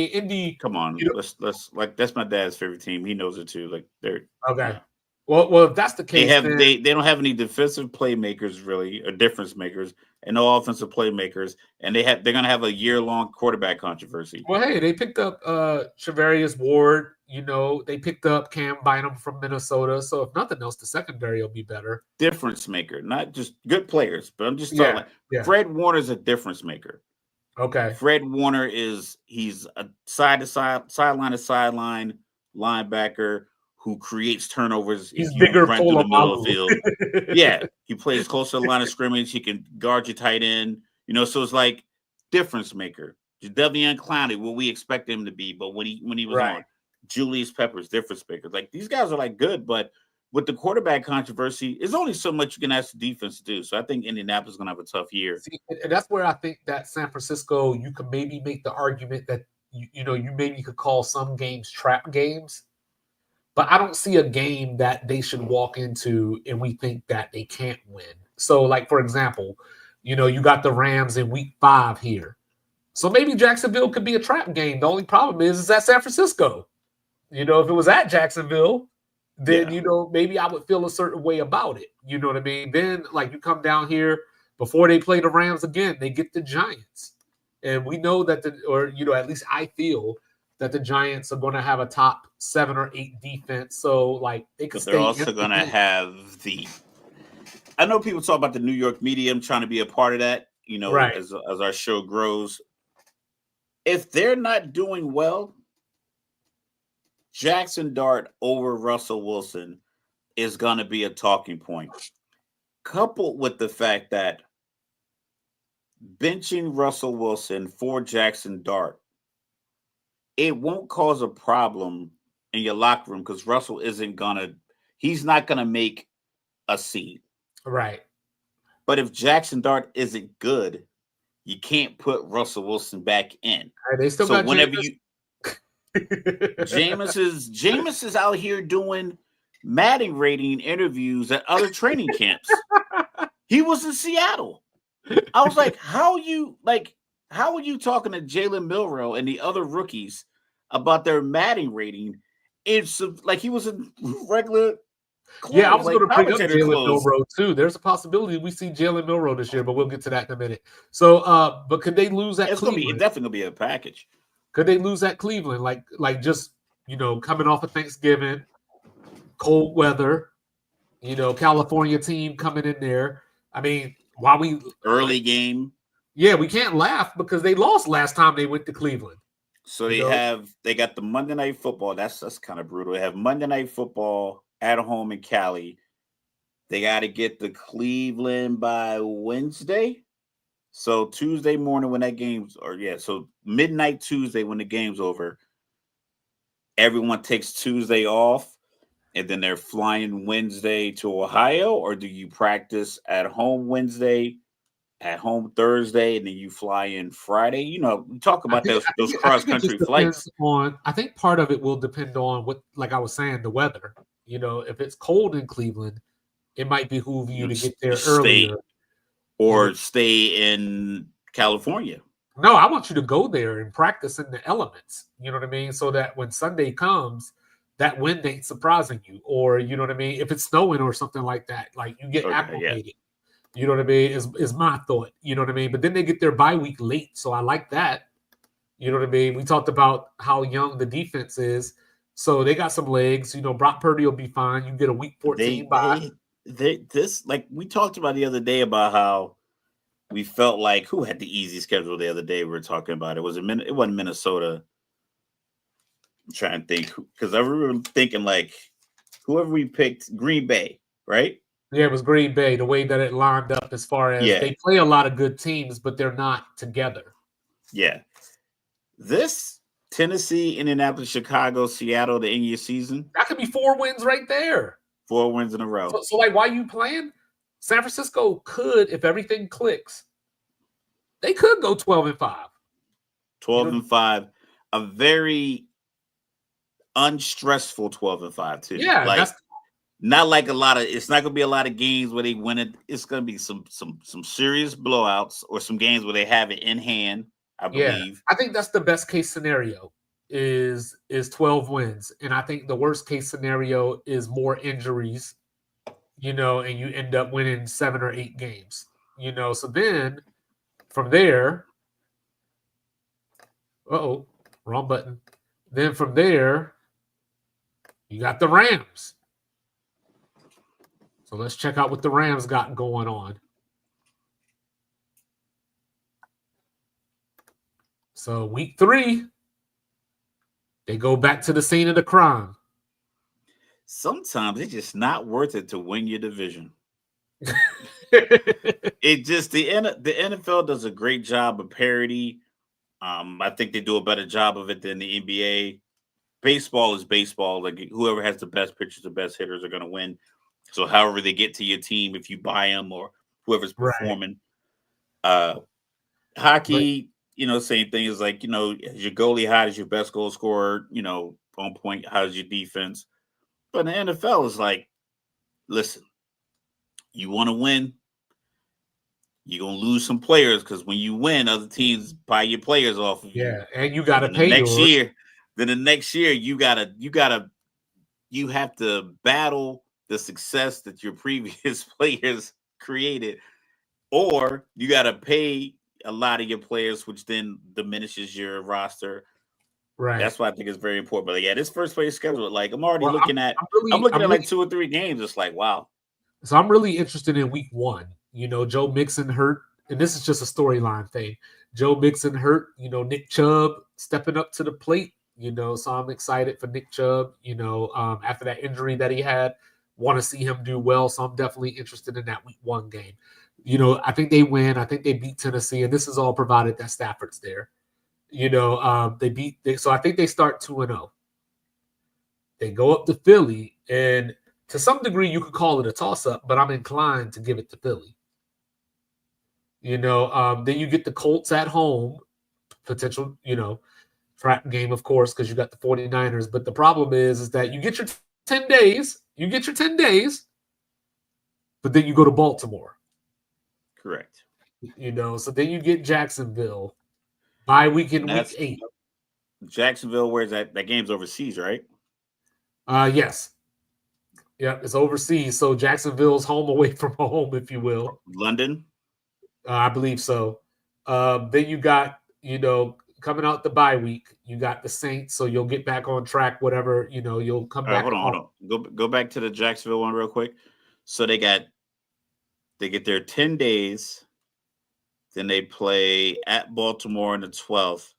Indy. Come on, let's like that's my dad's favorite team. He knows it too. Like they're okay. Well, if that's the case, they don't have any defensive playmakers really, or difference makers, and no offensive playmakers, and they're gonna have a year-long quarterback controversy. Well, hey, they picked up Charvarius Ward. You know, they picked up Cam Bynum from Minnesota. So if nothing else, the secondary will be better. Difference maker, not just good players, but I'm just talking. Fred Warner's a difference maker. Okay. Fred Warner he's a sideline to sideline linebacker who creates turnovers. He's bigger run through the middle of the field. Yeah, he plays close to the line of scrimmage. He can guard your tight end. You know, so it's like difference maker. Jadeveon Clowney, what we expect him to be, but when he was on, Julius Peppers, difference maker. Like these guys are like good, but with the quarterback controversy, there's only so much you can ask the defense to do. So I think Indianapolis is going to have a tough year. See, and that's where I think that San Francisco, you could maybe make the argument that you maybe could call some games trap games. But I don't see a game that they should walk into and we think that they can't win. So, like, for example, you got the Rams in week 5 here. So maybe Jacksonville could be a trap game. The only problem is at San Francisco. If it was at Jacksonville, then, maybe I would feel a certain way about it. You know what I mean? Then, like, you come down here before they play the Rams again, they get the Giants. And we know that at least I feel that the Giants are going to have a top 7 or 8 defense. So, like, they could stay. They're also going to have I know people talk about the New York media. I'm trying to be a part of that, as our show grows. If they're not doing well, Jackson Dart over Russell Wilson is going to be a talking point. Coupled with the fact that benching Russell Wilson for Jackson Dart, it won't cause a problem in your locker room because Russell he's not going to make a scene. Right. But if Jackson Dart isn't good, you can't put Russell Wilson back in. They still got whenever Jameis is out here doing Madden rating interviews at other training camps. He was in Seattle. I was like, how are you talking to Jalen Milroe and the other rookies about their Madden rating? It's like he was in regular clothes. Yeah, I was going to bring up Jalen Milroe too. There's a possibility we see Jalen Milroe this year, but we'll get to that in a minute. So, but could they lose at Cleveland? It's definitely going to be a package. Could they lose at Cleveland? Like just, coming off of Thanksgiving, cold weather, California team coming in there. I mean, early game. Yeah, we can't laugh because they lost last time they went to Cleveland. So they got the Monday Night Football. That's kind of brutal. They have Monday Night Football at home in Cali. They got to get to Cleveland by Wednesday. So Tuesday morning when that game's so midnight Tuesday when the game's over, everyone takes Tuesday off and then they're flying Wednesday to Ohio, or do you practice at home Wednesday, at home Thursday, and then you fly in Friday? We talk about those cross-country flights. I think part of it will depend on what, like I was saying, the weather. If it's cold in Cleveland, it might behoove you to get there earlier. Or stay in California. No, I want you to go there and practice in the elements. You know what I mean? So that when Sunday comes, that wind ain't surprising you. Or, you know what I mean? If it's snowing or something like that, like you get acclimated. Yeah. You know what I mean? Is my thought. You know what I mean? But then they get their bye week late. So I like that. You know what I mean? We talked about how young the defense is. So they got some legs. Brock Purdy will be fine. You get a week 14 bye. Like we talked about the other day about how we felt like who had the easy schedule the other day. We were talking about it wasn't Minnesota. I'm trying to think because I remember thinking like whoever we picked, Green Bay, right? Yeah, it was Green Bay, the way that it lined up as far as they play a lot of good teams, but they're not together. Yeah. This Tennessee, Indianapolis, Chicago, Seattle to end your season. That could be 4 wins right there. 4 wins in a row. So like, why you playing? San Francisco could, if everything clicks, they could go 12-5. 12-5. A very unstressful 12-5 too. Yeah, like that's not like a lot of. It's not gonna be a lot of games where they win it. It's gonna be some serious blowouts or some games where they have it in hand. I believe. I think that's the best case scenario is 12 wins, and I think the worst case scenario is more injuries. And you end up winning 7 or 8 games. So then from there, wrong button. Then from there, you got the Rams. So let's check out what the Rams got going on. So week 3, they go back to the scene of the crime. Sometimes it's just not worth it to win your division. It just the NFL does a great job of parody. I think they do a better job of it than the NBA. Baseball is baseball. Like whoever has the best pitchers, the best hitters are going to win. So however they get to your team, if you buy them or whoever's performing, hockey, same thing is like, is your goalie hot, is your best goal scorer, on point, how's your defense? But the NFL is like, listen, you want to win, you're going to lose some players because when you win, other teams buy your players off of you. Yeah, and you got to pay next year. Then the next year, you have to battle the success that your previous players created, or you got to pay a lot of your players, which then diminishes your roster. Right. That's why I think it's very important. But yeah, this first place schedule, like I'm already looking at like 2 or 3 games. It's like, wow. So I'm really interested in week 1. Joe Mixon hurt, and this is just a storyline thing. Joe Mixon hurt, Nick Chubb stepping up to the plate, so I'm excited for Nick Chubb, after that injury that he had, want to see him do well. So I'm definitely interested in that week 1 game. I think they win. I think they beat Tennessee, and this is all provided that Stafford's there. So I think they start 2-0. They go up to Philly, and to some degree you could call it a toss-up, but I'm inclined to give it to Philly. Then you get the Colts at home, potential, trap game, of course, because you got the 49ers. But the problem is that you get your 10 days. But then you go to Baltimore. Correct. So then you get Jacksonville. Bye week in week 8. Jacksonville, where's that? That game's overseas, right? Yes. Yeah, it's overseas. So Jacksonville's home away from home, if you will. London? I believe so. Then you got, coming out the bye week, you got the Saints, so you'll get back on track, whatever, you'll come back. Hold on. Go back to the Jacksonville one real quick. So they get their 10 days. Then they play at Baltimore on the 12th.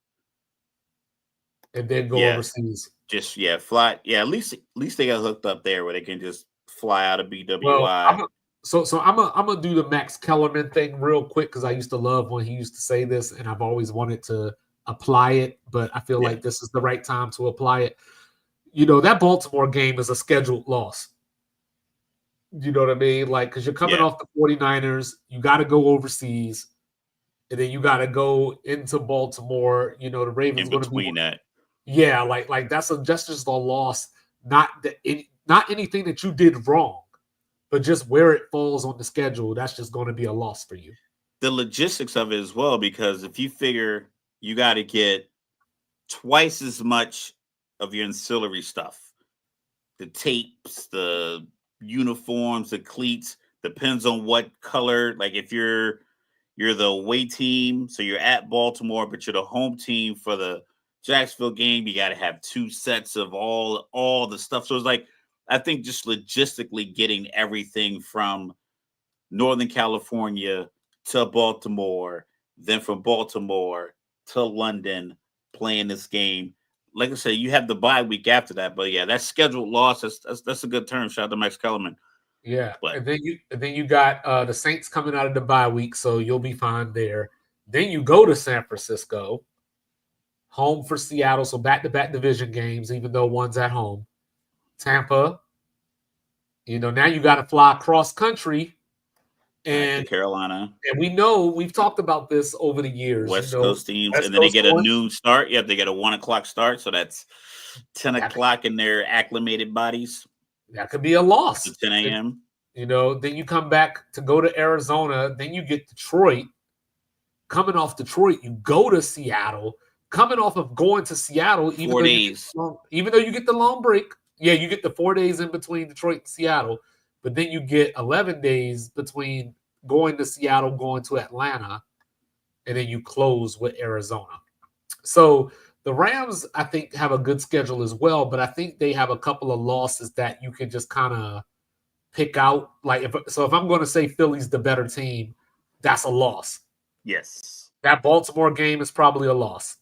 And then go overseas. Just fly. Yeah, at least they got hooked up there where they can just fly out of BWI. Well, so I'm gonna do the Max Kellerman thing real quick because I used to love when he used to say this, and I've always wanted to apply it, but I feel like this is the right time to apply it. That Baltimore game is a scheduled loss. You know what I mean? Like, because you're coming off the 49ers, you got to go overseas, and then you got to go into Baltimore. The Ravens in between that. Yeah, like that's just a loss. Not anything that you did wrong, but just where it falls on the schedule. That's just going to be a loss for you. The logistics of it as well, because if you figure you got to get twice as much of your ancillary stuff, the tapes, the uniforms, the cleats, depends on what color. Like if you're the away team, so you're at Baltimore, but you're the home team for the Jacksonville game, you got to have 2 sets of all the stuff. So it's like, I think just logistically getting everything from Northern California to Baltimore, then from Baltimore to London, playing this game. like I said, you have the bye week after that. But yeah, that scheduled loss. That's a good term. Shout out to Max Kellerman. Yeah, But and then you got the Saints coming out of the bye week, so you'll be fine there. Then you go to San Francisco, home for Seattle, so back-to-back division games, even though one's at home. Tampa, now you got to fly cross country, back to and Carolina, we know we've talked about this over the years. West Coast teams, West and then they Coast get a going, noon start. Yeah, they get a 1:00 start, so that's 10:00 in their acclimated bodies. That could be a loss. To 10 a.m. Then you come back to go to Arizona. Then you get Detroit. Coming off Detroit, you go to Seattle. Coming off of going to Seattle, 4 days. Even though you get the long break, you get the 4 days in between Detroit and Seattle, but then you get 11 days between going to Seattle, going to Atlanta, and then you close with Arizona. So the Rams, I think, have a good schedule as well, but I think they have a couple of losses that you can just kind of pick out. If I'm going to say Philly's the better team, that's a loss. Yes. That Baltimore game is probably a loss.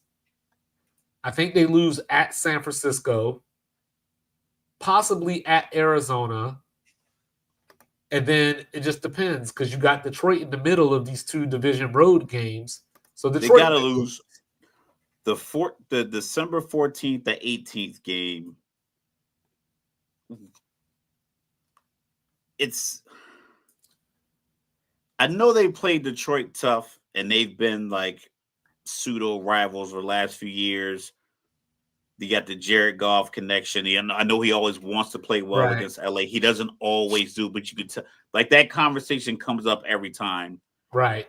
I think they lose at San Francisco, possibly at Arizona, and then it just depends because you got Detroit in the middle of these two division road games. So Detroit, they got to lose the December 14th to 18th game. I know they played Detroit tough, and they've been like pseudo rivals for the last few years. You got the Jared Goff connection. I know he always wants to play well against LA. He doesn't always do, but you could tell like that conversation comes up every time. Right.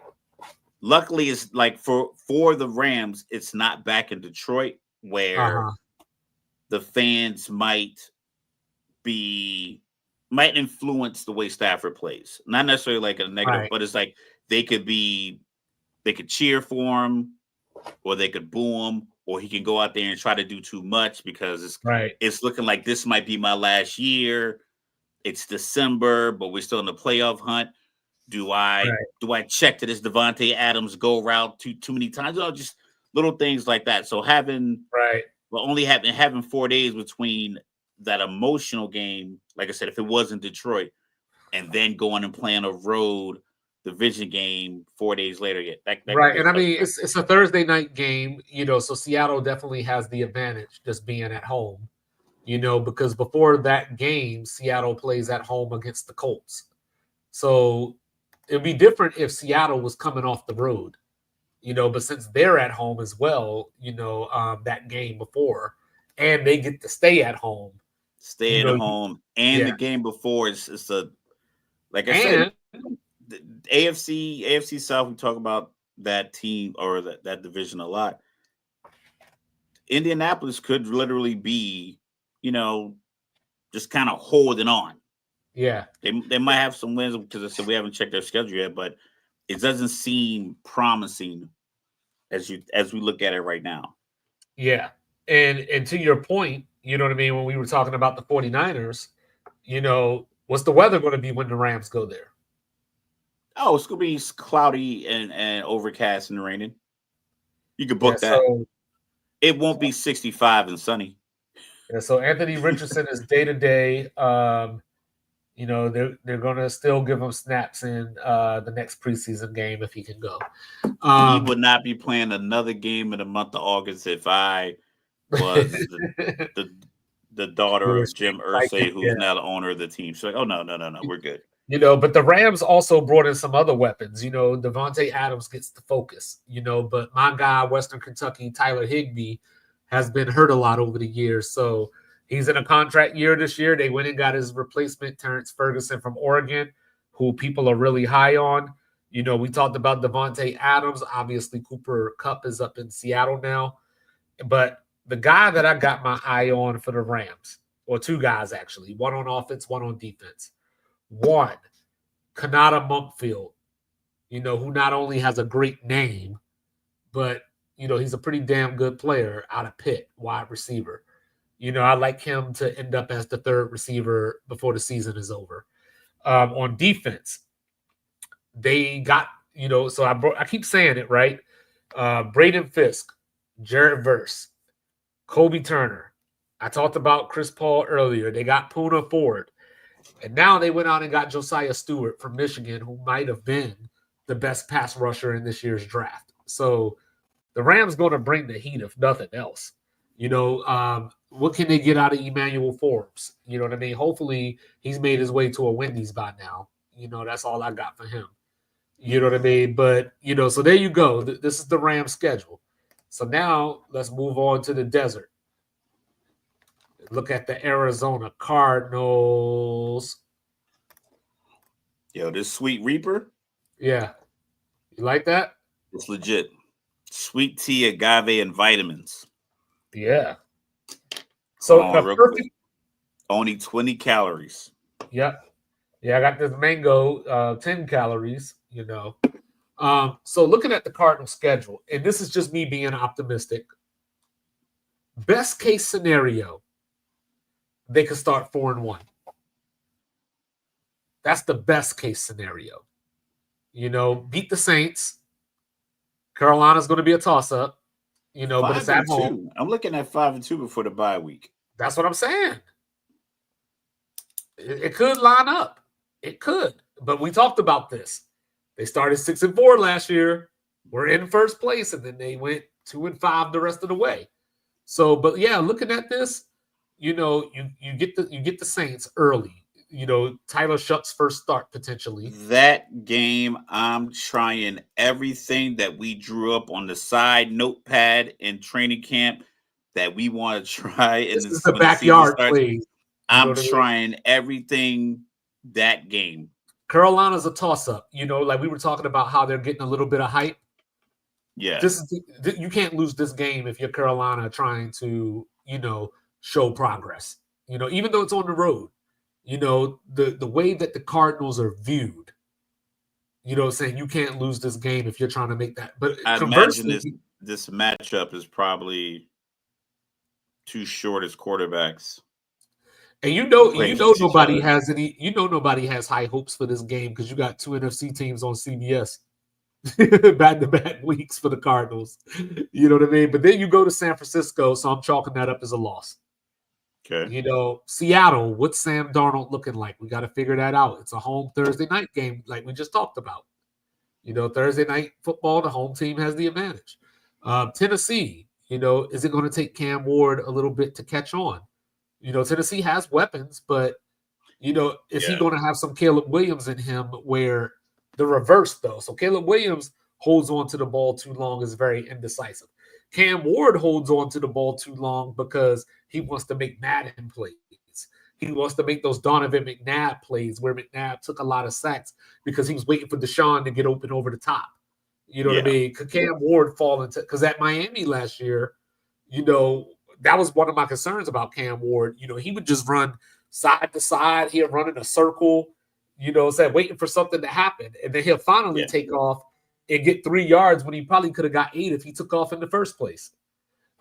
Luckily, it's like for the Rams, it's not back in Detroit where the fans might influence the way Stafford plays. Not necessarily like a negative, but it's like they could cheer for him, or they could boo him, or he can go out there and try to do too much because it's looking like this might be my last year. It's December, but we're still in the playoff hunt. Do I check to this Devontae Adams go route too many times? Just little things like that. So having 4 days between that emotional game, like I said, if it wasn't Detroit, and then going and playing a road division game 4 days later, and I mean it's a Thursday night game, so Seattle definitely has the advantage just being at home, because before that game, Seattle plays at home against the Colts. So it'd be different if Seattle was coming off the road, but since they're at home as well, that game before, and they get to stay at home. And the game before it's a, like I said, the AFC South, we talk about that team or that division a lot. Indianapolis could literally be, just kind of holding on. Yeah. They might have some wins because I said we haven't checked their schedule yet, but it doesn't seem promising as we look at it right now. Yeah. And to your point, you know what I mean, when we were talking about the 49ers, what's the weather going to be when the Rams go there? Oh, it's going to be cloudy and overcast and raining. You could book that. So, it won't be 65 and sunny. Yeah, so Anthony Richardson is day-to-day. They're going to still give him snaps in the next preseason game if he can go. He would not be playing another game in the month of August if I was the daughter of Jim Irsay, who's now the owner of the team. She's like, oh, no, we're good. But the Rams also brought in some other weapons. Devontae Adams gets the focus, but my guy, Western Kentucky, Tyler Higbee, has been hurt a lot over the years. So he's in a contract year this year. They went and got his replacement, Terrence Ferguson from Oregon, who people are really high on. We talked about Devontae Adams. Obviously, Cooper Kupp is up in Seattle now. But the guy that I got my eye on for the Rams, or two guys actually, one on offense, one on defense. One, Kanata Mumpfield, who not only has a great name, but, he's a pretty damn good player out of Pitt, wide receiver. I like him to end up as the third receiver before the season is over. On defense, they got, so I keep saying it, right? Braden Fisk, Jared Verse, Kobe Turner. I talked about Chris Paul earlier. They got Puna Ford. And now they went out and got Josiah Stewart from Michigan, who might have been the best pass rusher in this year's draft. So the Rams going to bring the heat if nothing else. What can they get out of Emmanuel Forbes? You know what I mean? Hopefully he's made his way to a Wendy's by now. That's all I got for him. You know what I mean? But, so there you go. This is the Rams schedule. So now let's move on to the desert. Look at the Arizona Cardinals. Yo, this Sweet Reaper. Yeah. You like that? It's legit. Sweet tea, agave, and vitamins. Yeah. So perfect. Only 20 calories. Yep. Yeah, I got this mango, 10 calories, So looking at the Cardinals schedule, and this is just me being optimistic. Best case scenario, they could start 4-1. That's the best case scenario. Beat the Saints. Carolina's going to be a toss-up, but it's at home. I'm looking at 5-2 before the bye week. That's what I'm saying. It could line up. It could. But we talked about this. They started 6-4 last year. We're in first place, and then they went 2-5 the rest of the way. So, but yeah, looking at this, you get the Saints early. Tyler Shuck's first start potentially. That game, I'm trying everything that we drew up on the side notepad in training camp that we want to try. This is the backyard play. I'm trying everything that game. Carolina's a toss-up. Like we were talking about how they're getting a little bit of hype. Yeah. You can't lose this game if you're Carolina trying to, show progress. Even though it's on the road. The way that the Cardinals are viewed, saying you can't lose this game if you're trying to make that. But I imagine this matchup is probably two shortest quarterbacks. And nobody has nobody has high hopes for this game because you got two NFC teams on CBS back-to-back weeks for the Cardinals. You know what I mean? But then you go to San Francisco, so I'm chalking that up as a loss. Okay. Seattle, what's Sam Darnold looking like? We got to figure that out. It's a home Thursday night game like we just talked about. Thursday night football, the home team has the advantage. Tennessee, is it going to take Cam Ward a little bit to catch on? Tennessee has weapons, but, is he going to have some Caleb Williams in him where the reverse, though? So Caleb Williams holds on to the ball too long, is very indecisive. Cam Ward holds on to the ball too long because he wants to make Madden plays. He wants to make those Donovan McNabb plays where McNabb took a lot of sacks because he was waiting for Deshaun to get open over the top. You know what I mean? Could Cam Ward fall into – because at Miami last year, that was one of my concerns about Cam Ward. He would just run side to side. He'll run in a circle, waiting for something to happen. And then he'll finally take off and get 3 yards when he probably could have got 8 if he took off in the first place.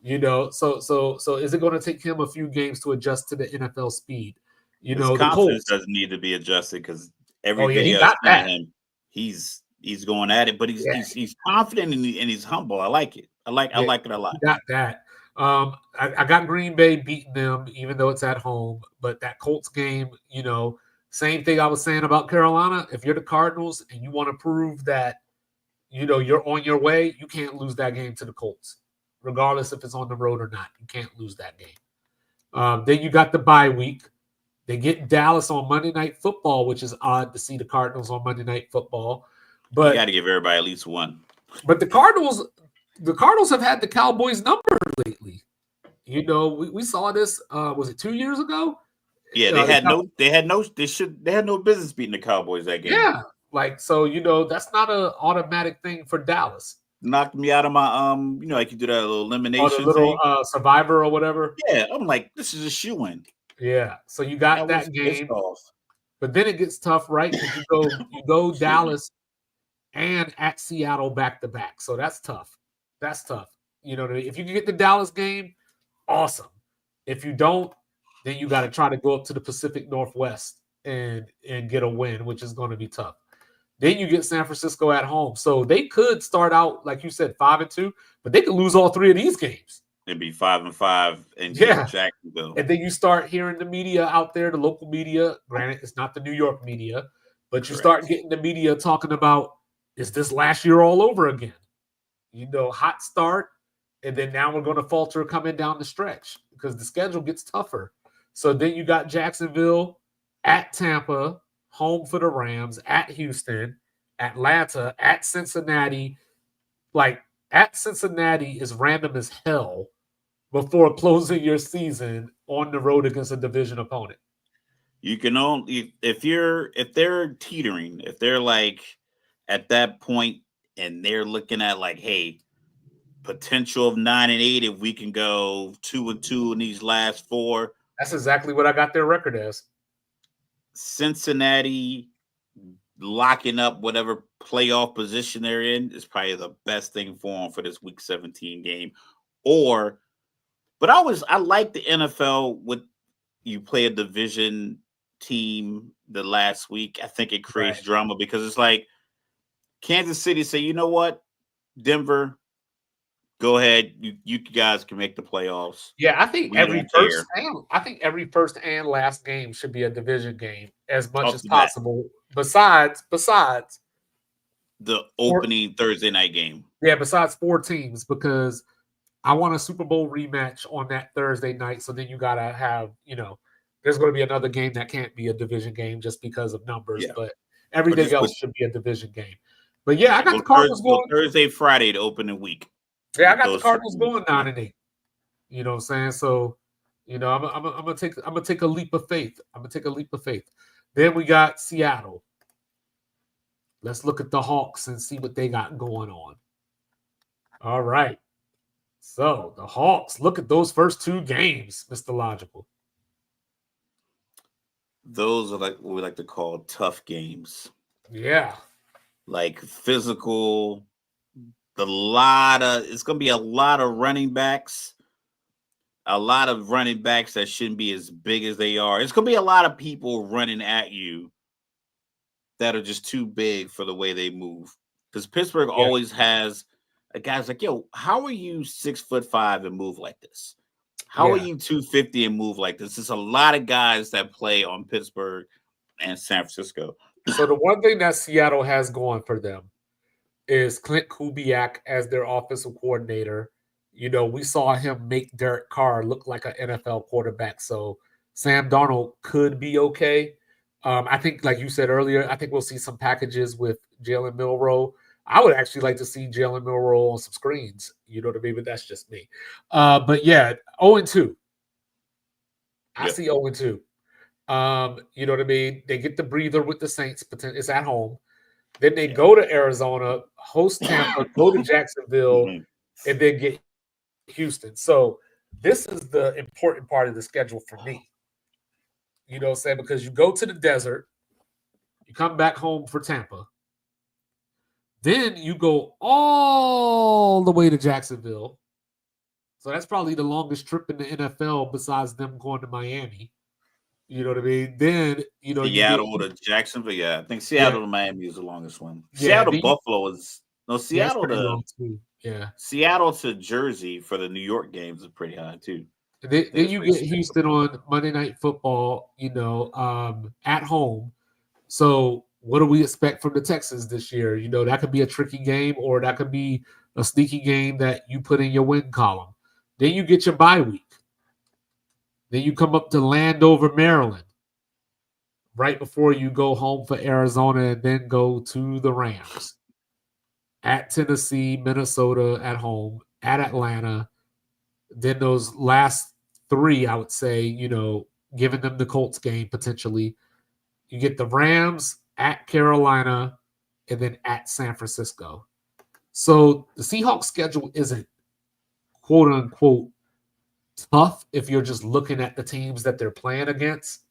So is it going to take him a few games to adjust to the NFL speed? His confidence doesn't need to be adjusted because everything else got him, he's going at it, but he's confident and he's humble. I like it. I like it a lot. He got that. I got Green Bay beating them, even though it's at home. But that Colts game, same thing I was saying about Carolina. If you're the Cardinals and you want to prove that, you're on your way, you can't lose that game to the Colts, regardless if it's on the road or not. You can't lose that game. Then you got the bye week. They get Dallas on Monday Night Football, which is odd to see the Cardinals on Monday Night Football. But you got to give everybody at least one. But the Cardinals have had the Cowboys number lately. We saw this. Was it 2 years ago? Yeah, they had no business beating the Cowboys that game. Yeah, that's not an automatic thing for Dallas. Knocked me out of my like you do that little elimination thing. Survivor or whatever. Yeah, I'm like, this is a shoe-in. Yeah, so you got that game, but then it gets tough, right? Because you go Dallas and at Seattle back to back, so that's tough. That's tough. If you can get the Dallas game, awesome. If you don't, then you got to try to go up to the Pacific Northwest and get a win, which is going to be tough. Then you get San Francisco at home, so they could start out like you said 5-2, but they could lose all 3 of these games. It'd be 5-5 and Yeah. Jacksonville. And then you start hearing the media out there, the local media. Granted, it's not the New York media, but you start getting the media talking about, is this last year all over again? Hot start, and then now we're going to falter coming down the stretch because the schedule gets tougher. So then you got Jacksonville, at Tampa, home for the Rams, at Houston, Atlanta, at Cincinnati. Like, at Cincinnati is random as hell before closing your season on the road against a division opponent. You can only if they're teetering, if they're like at that point and they're looking at like, hey, potential of 9-8 if we can go 2-2 in these last 4. That's exactly what I got their record as. Cincinnati locking up whatever playoff position they're in is probably the best thing for them for this Week 17 game. But I like the NFL with you play a division team the last week. I think it creates drama because it's like Kansas City say, you know what, Denver, go ahead. You guys can make the playoffs. Yeah, I think every first and last game should be a division game as much as possible. Besides the opening Thursday night game. Yeah, besides 4 teams, because I want a Super Bowl rematch on that Thursday night. So then you gotta have, there's going to be another game that can't be a division game just because of numbers, but everything else should be a division game. But yeah, I got the Cardinals going Thursday, Friday to open the week. Yeah, I got the Cardinals going 9-8. You know what I'm saying? So, I'm gonna take a leap of faith. Then we got Seattle. Let's look at the Hawks and see what they got going on. All right. So the Hawks, look at those first 2 games, Mr. Logical. Those are like what we like to call tough games. Yeah. Like physical. It's going to be a lot of running backs. A lot of running backs that shouldn't be as big as they are. It's going to be a lot of people running at you that are just too big for the way they move. Because Pittsburgh always has a guy's like, yo, how are you 6'5" and move like this? How are you 250 and move like this? There's a lot of guys that play on Pittsburgh and San Francisco. So the one thing that Seattle has going for them is Clint Kubiak as their offensive coordinator. We saw him make Derek Carr look like an NFL quarterback. So Sam Darnold could be okay. I think, like you said earlier, I think we'll see some packages with Jalen Milroe. I would actually like to see Jalen Milroe on some screens. You know what I mean? But that's just me. But yeah, 0-2. I see 0-2. You know what I mean? They get the breather with the Saints. It's at home. Then they go to Arizona, host Tampa, go to Jacksonville, and then get Houston. So this is the important part of the schedule for me. You know what I'm saying? Because you go to the desert, you come back home for Tampa. Then you go all the way to Jacksonville. So that's probably the longest trip in the NFL besides them going to Miami. You know what I mean? Then, Seattle to Jacksonville. Yeah, I think Seattle to Miami is the longest one. Seattle to Buffalo is Seattle to Seattle to Jersey for the New York games is pretty high too. Then you get Houston on Monday Night Football, at home. So what do we expect from the Texans this year? That could be a tricky game, or that could be a sneaky game that you put in your win column. Then you get your bye week. Then you come up to Landover, Maryland, right before you go home for Arizona and then go to the Rams. At Tennessee, Minnesota at home, at Atlanta. Then those last 3, I would say, giving them the Colts game potentially. You get the Rams at Carolina and then at San Francisco. So the Seahawks schedule isn't quote unquote tough if you're just looking at the teams that they're playing against.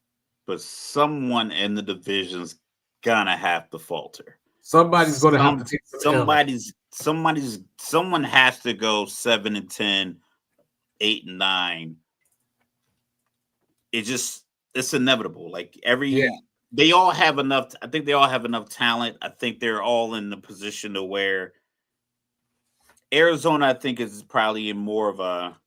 But someone in the division's gonna have to falter. Somebody's going to have to take someone has to go 7-10, 8-9. It's inevitable. Like they all have enough. I think they all have enough talent. I think they're all in the position to where Arizona, I think, is probably in more of a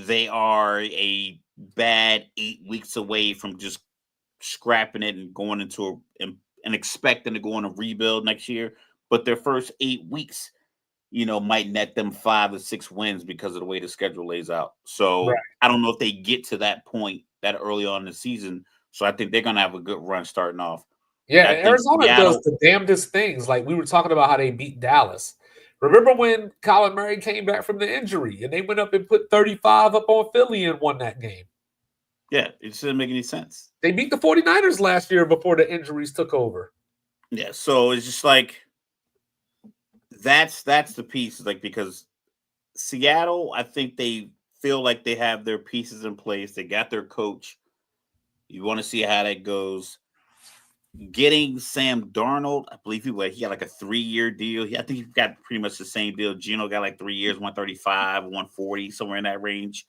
they are a bad 8 weeks away from just scrapping it and going into and expecting to go on a rebuild next year. But their first 8 weeks, might net them 5 or 6 wins because of the way the schedule lays out. So Right. I don't know if they get to that point that early on in the season. So I think they're going to have a good run starting off. Yeah, I and think Arizona does Seattle, the damnedest things. Like we were talking about how they beat Dallas. Remember when Kyler Murray came back from the injury and they went up and put 35 up on Philly and won that game? yeah, it just didn't make any sense. They beat the 49ers last year before the injuries took over. Yeah, so it's just like that's the piece, like because Seattle, I think they feel like they have their pieces in place. They got their coach. You want to see how that goes. Getting Sam Darnold, I believe he got like a 3-year deal. I think he got pretty much the same deal. Gino got like 3 years, 135, 140, somewhere in that range.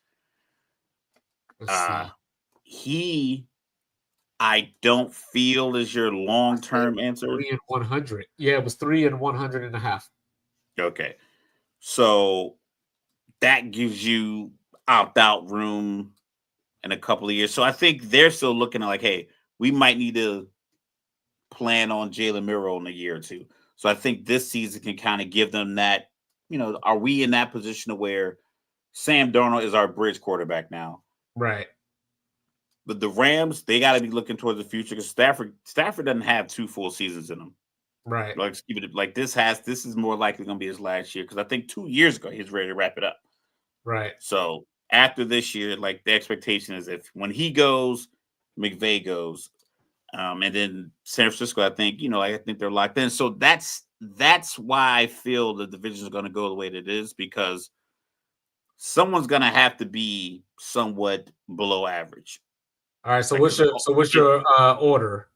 Let's see. He, I don't feel is your long-term answer. 3 and 100. Yeah, it was 3 and 100 and a half. Okay. So that gives you opt-out room in a couple of years. So I think they're still looking at like, hey, we might need to plan on Jalen Miro in a year or two. So I think this season can kind of give them that, are we in that position where Sam Darnold is our bridge quarterback now? Right. But the Rams, they got to be looking towards the future because Stafford doesn't have 2 full seasons in them. Right. Like this is more likely going to be his last year because I think 2 years ago he's ready to wrap it up. Right. So after this year, like the expectation is if when he goes, McVay goes, and then San Francisco, I think I think they're locked in. So that's why I feel the division is going to go the way that it is because someone's going to have to be somewhat below average. All right. So what's your order?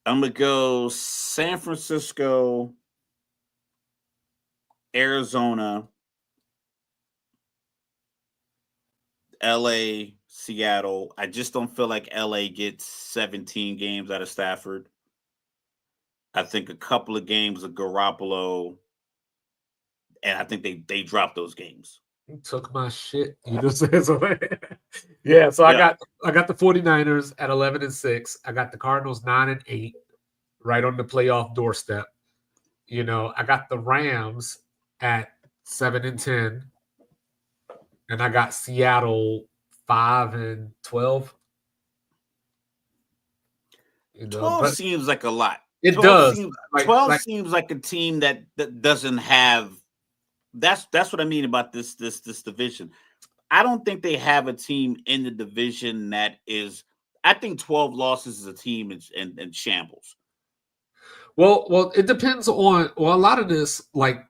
I'm gonna go San Francisco, Arizona, LA, Seattle. I just don't feel like LA gets 17 games out of Stafford. I think a couple of games of Garoppolo, and I think they dropped those games. You took my shit. You know what I'm saying? Yeah, so Yeah. I got the 49ers at 11 and 6. I got the Cardinals 9 and 8, right on the playoff doorstep. I got the Rams at 7 and 10. And I got Seattle 5 and 12. 12 seems like a lot. It does. 12 seems like a team that doesn't have. That's what I mean about this division. I don't think they have a team in the division that is. I think 12 losses is a team in shambles. Well, it depends on. Well, a lot of this, like,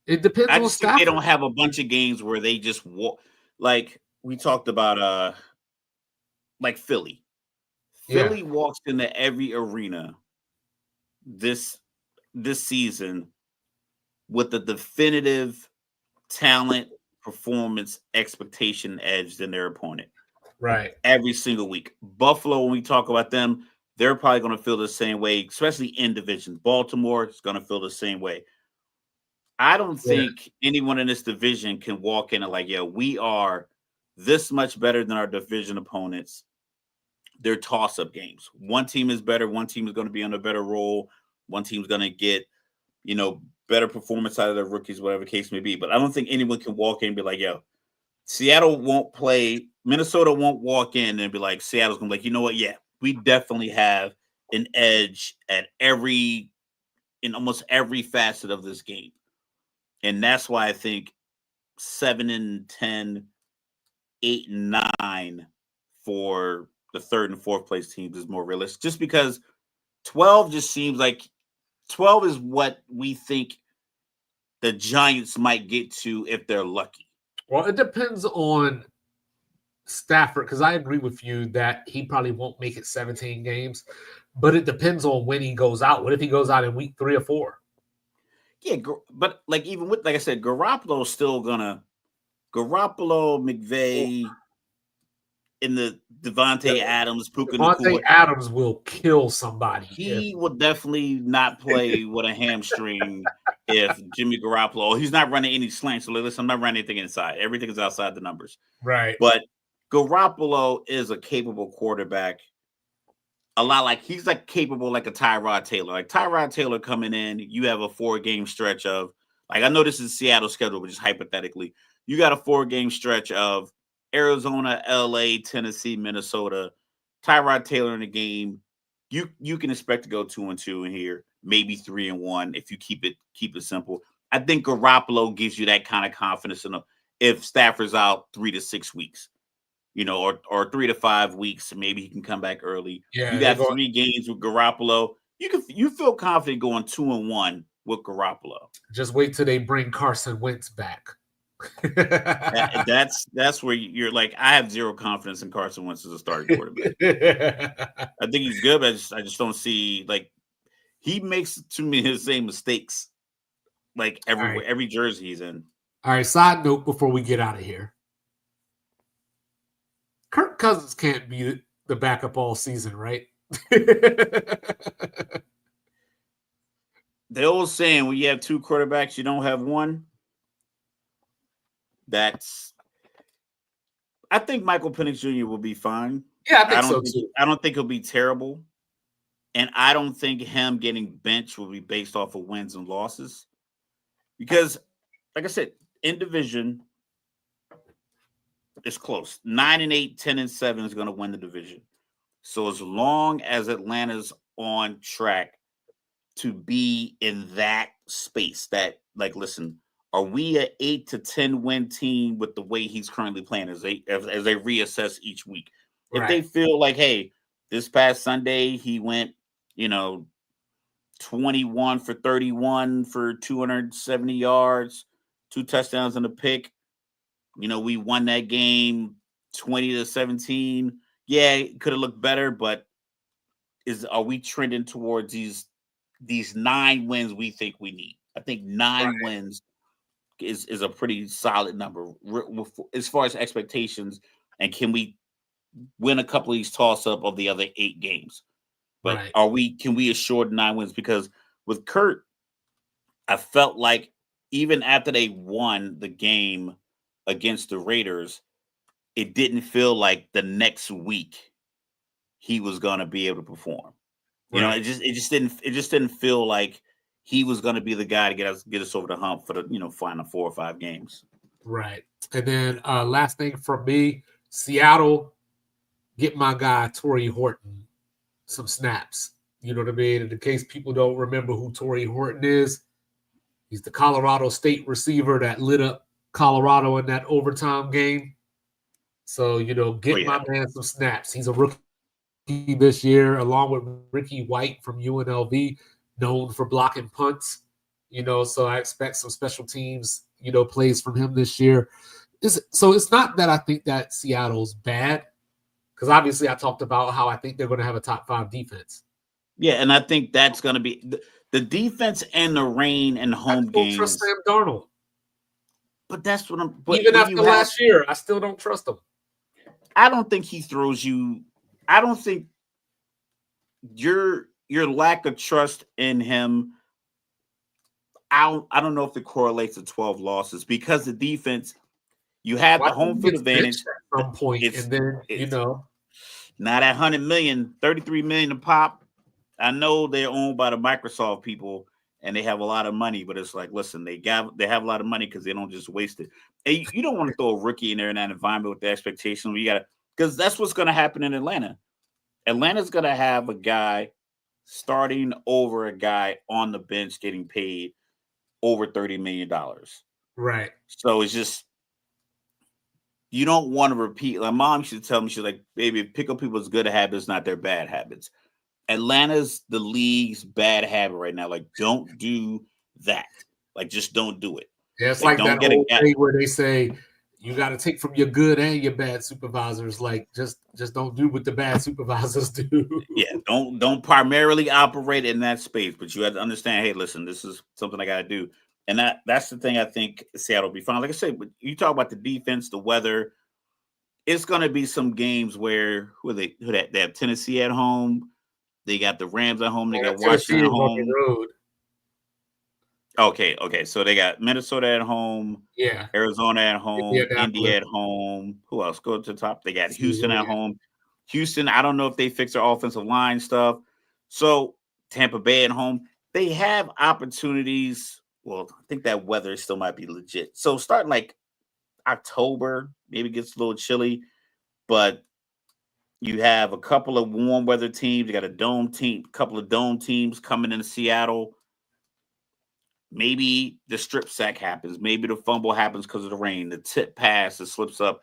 it depends on Stafford. Think they don't have a bunch of games where they just walk. Like we talked about, like Philly. Philly walks into every arena this season with a definitive talent, performance, expectation edge than their opponent. Right. Every single week. Buffalo, when we talk about them, they're probably going to feel the same way, especially in division. Baltimore is going to feel the same way. I don't think anyone in this division can walk in and like, yeah, we are this much better than our division opponents. They're toss-up games. One team is better. One team is going to be on a better roll. One team's going to get, better performance out of their rookies, whatever the case may be. But I don't think anyone can walk in and be like, yo, Seattle won't play. Minnesota won't walk in and be like, Seattle's going to be like, you know what? Yeah, we definitely have an edge in almost every facet of this game. And that's why I think 7 and 10, 8 and 9 for the 3rd and 4th place teams is more realistic. Just because 12 just seems like 12 is what we think the Giants might get to if they're lucky. Well, it depends on Stafford because I agree with you that he probably won't make it 17 games, but it depends on when he goes out. What if he goes out in week 3 or 4? Yeah, but like even with, like I said, Garoppolo's still gonna McVay in the Devontae Adams, Puka Nacua. Devontae Adams will kill somebody. He will definitely not play with a hamstring if Jimmy Garoppolo, he's not running any slants. So listen, I'm not running anything inside. Everything is outside the numbers. Right. But Garoppolo is a capable quarterback. A lot like he's like capable like a Tyrod Taylor. Like Tyrod Taylor coming in, you have a 4-game stretch of like I know this is Seattle schedule, but just hypothetically, you got a 4-game stretch of Arizona, LA, Tennessee, Minnesota. Tyrod Taylor in the game. You can expect to go 2-2 in here, maybe 3-1 if you keep it simple. I think Garoppolo gives you that kind of confidence if Stafford's out 3 to 6 weeks. Or 3 to 5 weeks, maybe he can come back early. Yeah, you got 3 games with Garoppolo. You feel confident going 2-1 with Garoppolo. Just wait till they bring Carson Wentz back. That's where you're like, I have zero confidence in Carson Wentz as a starting quarterback. I think he's good, but I just don't see like he makes to me his same mistakes like every jersey he's in. All right, side note before we get out of here. Kirk Cousins can't be the backup all season, right? The old saying, when you have 2 quarterbacks, you don't have one. I think Michael Penix Jr. will be fine. Yeah, I think so too. I don't think he'll be terrible. And I don't think him getting benched will be based off of wins and losses. Because, like I said, in division, it's close. 9-8, 10-7 is going to win the division. So as long as Atlanta's on track to be in that space, that like, listen, are we an 8 to 10 win team with the way he's currently playing as they reassess each week? Right. If they feel like, hey, this past Sunday he went, 21 for 31 for 270 yards, 2 touchdowns and a pick. We won that game 20-17. Yeah, it could have looked better, but are we trending towards these 9 wins we think we need? I think 9 wins is a pretty solid number as far as expectations. And can we win a couple of these toss-up of the other 8 games? But can we assure 9 wins? Because with Kurt, I felt like even after they won the game against the Raiders, it didn't feel like the next week he was going to be able to perform. It just didn't feel like he was going to be the guy to get us over the hump for the final 4 or 5 games. Right. And then last thing from me, Seattle, get my guy Torrey Horton some snaps. You know what I mean? In case people don't remember who Torrey Horton is, he's the Colorado State receiver that lit up Colorado in that overtime game. So, get my man some snaps. He's a rookie this year, along with Ricky White from UNLV, known for blocking punts. So I expect some special teams, plays from him this year. So it's not that I think that Seattle's bad, because obviously I talked about how I think they're going to have a top 5 defense. Yeah, and I think that's going to be the defense and the rain and home games. I don't trust Sam Darnold. But that's what even after last year, I still don't trust him. I don't think he throws you. I don't think your lack of trust in him. I don't know if it correlates to 12 losses, because the defense, you have the home field advantage at some point, and then now that $100 million, $33 million a pop. I know they're owned by the Microsoft people and they have a lot of money, but it's like, listen, they have a lot of money because they don't just waste it. And you don't want to throw a rookie in there in that environment with the expectation. Because that's what's going to happen in Atlanta. Atlanta's going to have a guy starting over a guy on the bench getting paid over $30 million. Right. So it's just, you don't want to repeat. My mom used to tell me, she's like, baby, pick up people's good habits, not their bad habits. Atlanta's the league's bad habit right now. Like, don't do that. Like, just don't do it. Yeah, it's like that old thing where they say you got to take from your good and your bad supervisors. Like, just don't do what the bad supervisors do. Yeah, don't primarily operate in that space, but you have to understand, hey, listen, this is something I got to do. And that's the thing I think Seattle will be fine. Like I said, you talk about the defense, the weather. It's going to be some games where they have Tennessee at home. They got the Rams at home. They got Washington at home. On the road. Okay. So they got Minnesota at home, Yeah. Arizona at home, Indy Indianapolis. at home. Who else? Go to the top. They got See, Houston at yeah. home. Houston, I don't know if they fix their offensive line stuff. So Tampa Bay at home. They have opportunities. Well, I think that weather still might be legit. So starting like October, maybe it gets a little chilly, but you have a couple of warm weather teams. You got a couple of dome teams coming into Seattle. Maybe the strip sack happens. Maybe the fumble happens because of the rain. The tip pass, it slips up.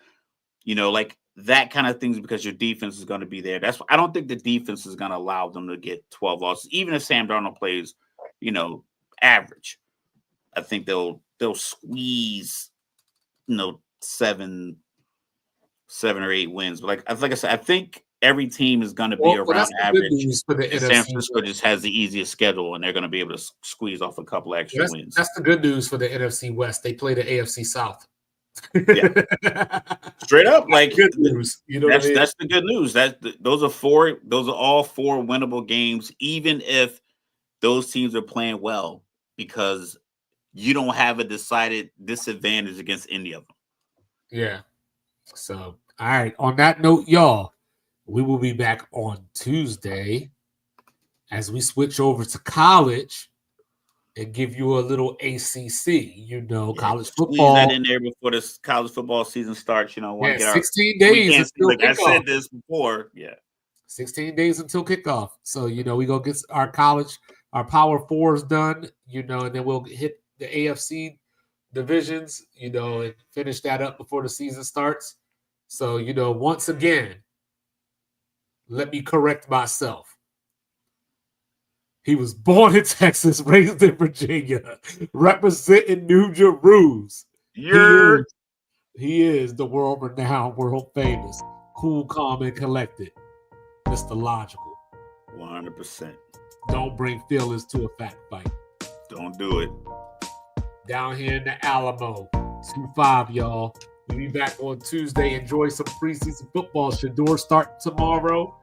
Like that kind of things because your defense is going to be there. I don't think the defense is going to allow them to get 12 losses, even if Sam Darnold plays, average. I think they'll squeeze, 7 or 8 wins. But like I said, I think every team is going to be around that's the average. good news for the And San NFC Francisco West. just has the easiest schedule, and they're going to be able to squeeze off a couple extra wins. That's the good news for the NFC West. They play the AFC South. Yeah, straight up, like good news. That's the good news. Those are all 4 winnable games, even if those teams are playing well, because you don't have a decided disadvantage against any of them. Yeah. So, all right. On that note, y'all, we will be back on Tuesday as we switch over to college and give you a little ACC, college football. Squeeze that in there before this college football season starts. 16 days until kickoff. I said this before. 16 days until kickoff. So, we go get our Power Fours done, and then we'll hit the AFC divisions, and finish that up before the season starts. So, once again, let me correct myself. He was born in Texas, raised in Virginia, representing New Jerusalem. He is the world-renowned, world-famous, cool, calm, and collected, Mr. Logical. 100%. Don't bring feelings to a fact fight. Don't do it. Down here in the Alamo, 2-5, y'all. We'll be back on Tuesday. Enjoy some preseason football. Shador start tomorrow.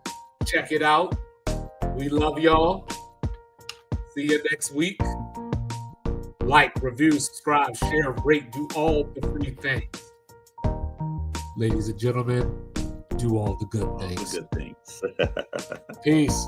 Check it out. We love y'all. See you next week. Like, review, subscribe, share, rate, do all the free things. Ladies and gentlemen, do all the good things. All the good things. Peace.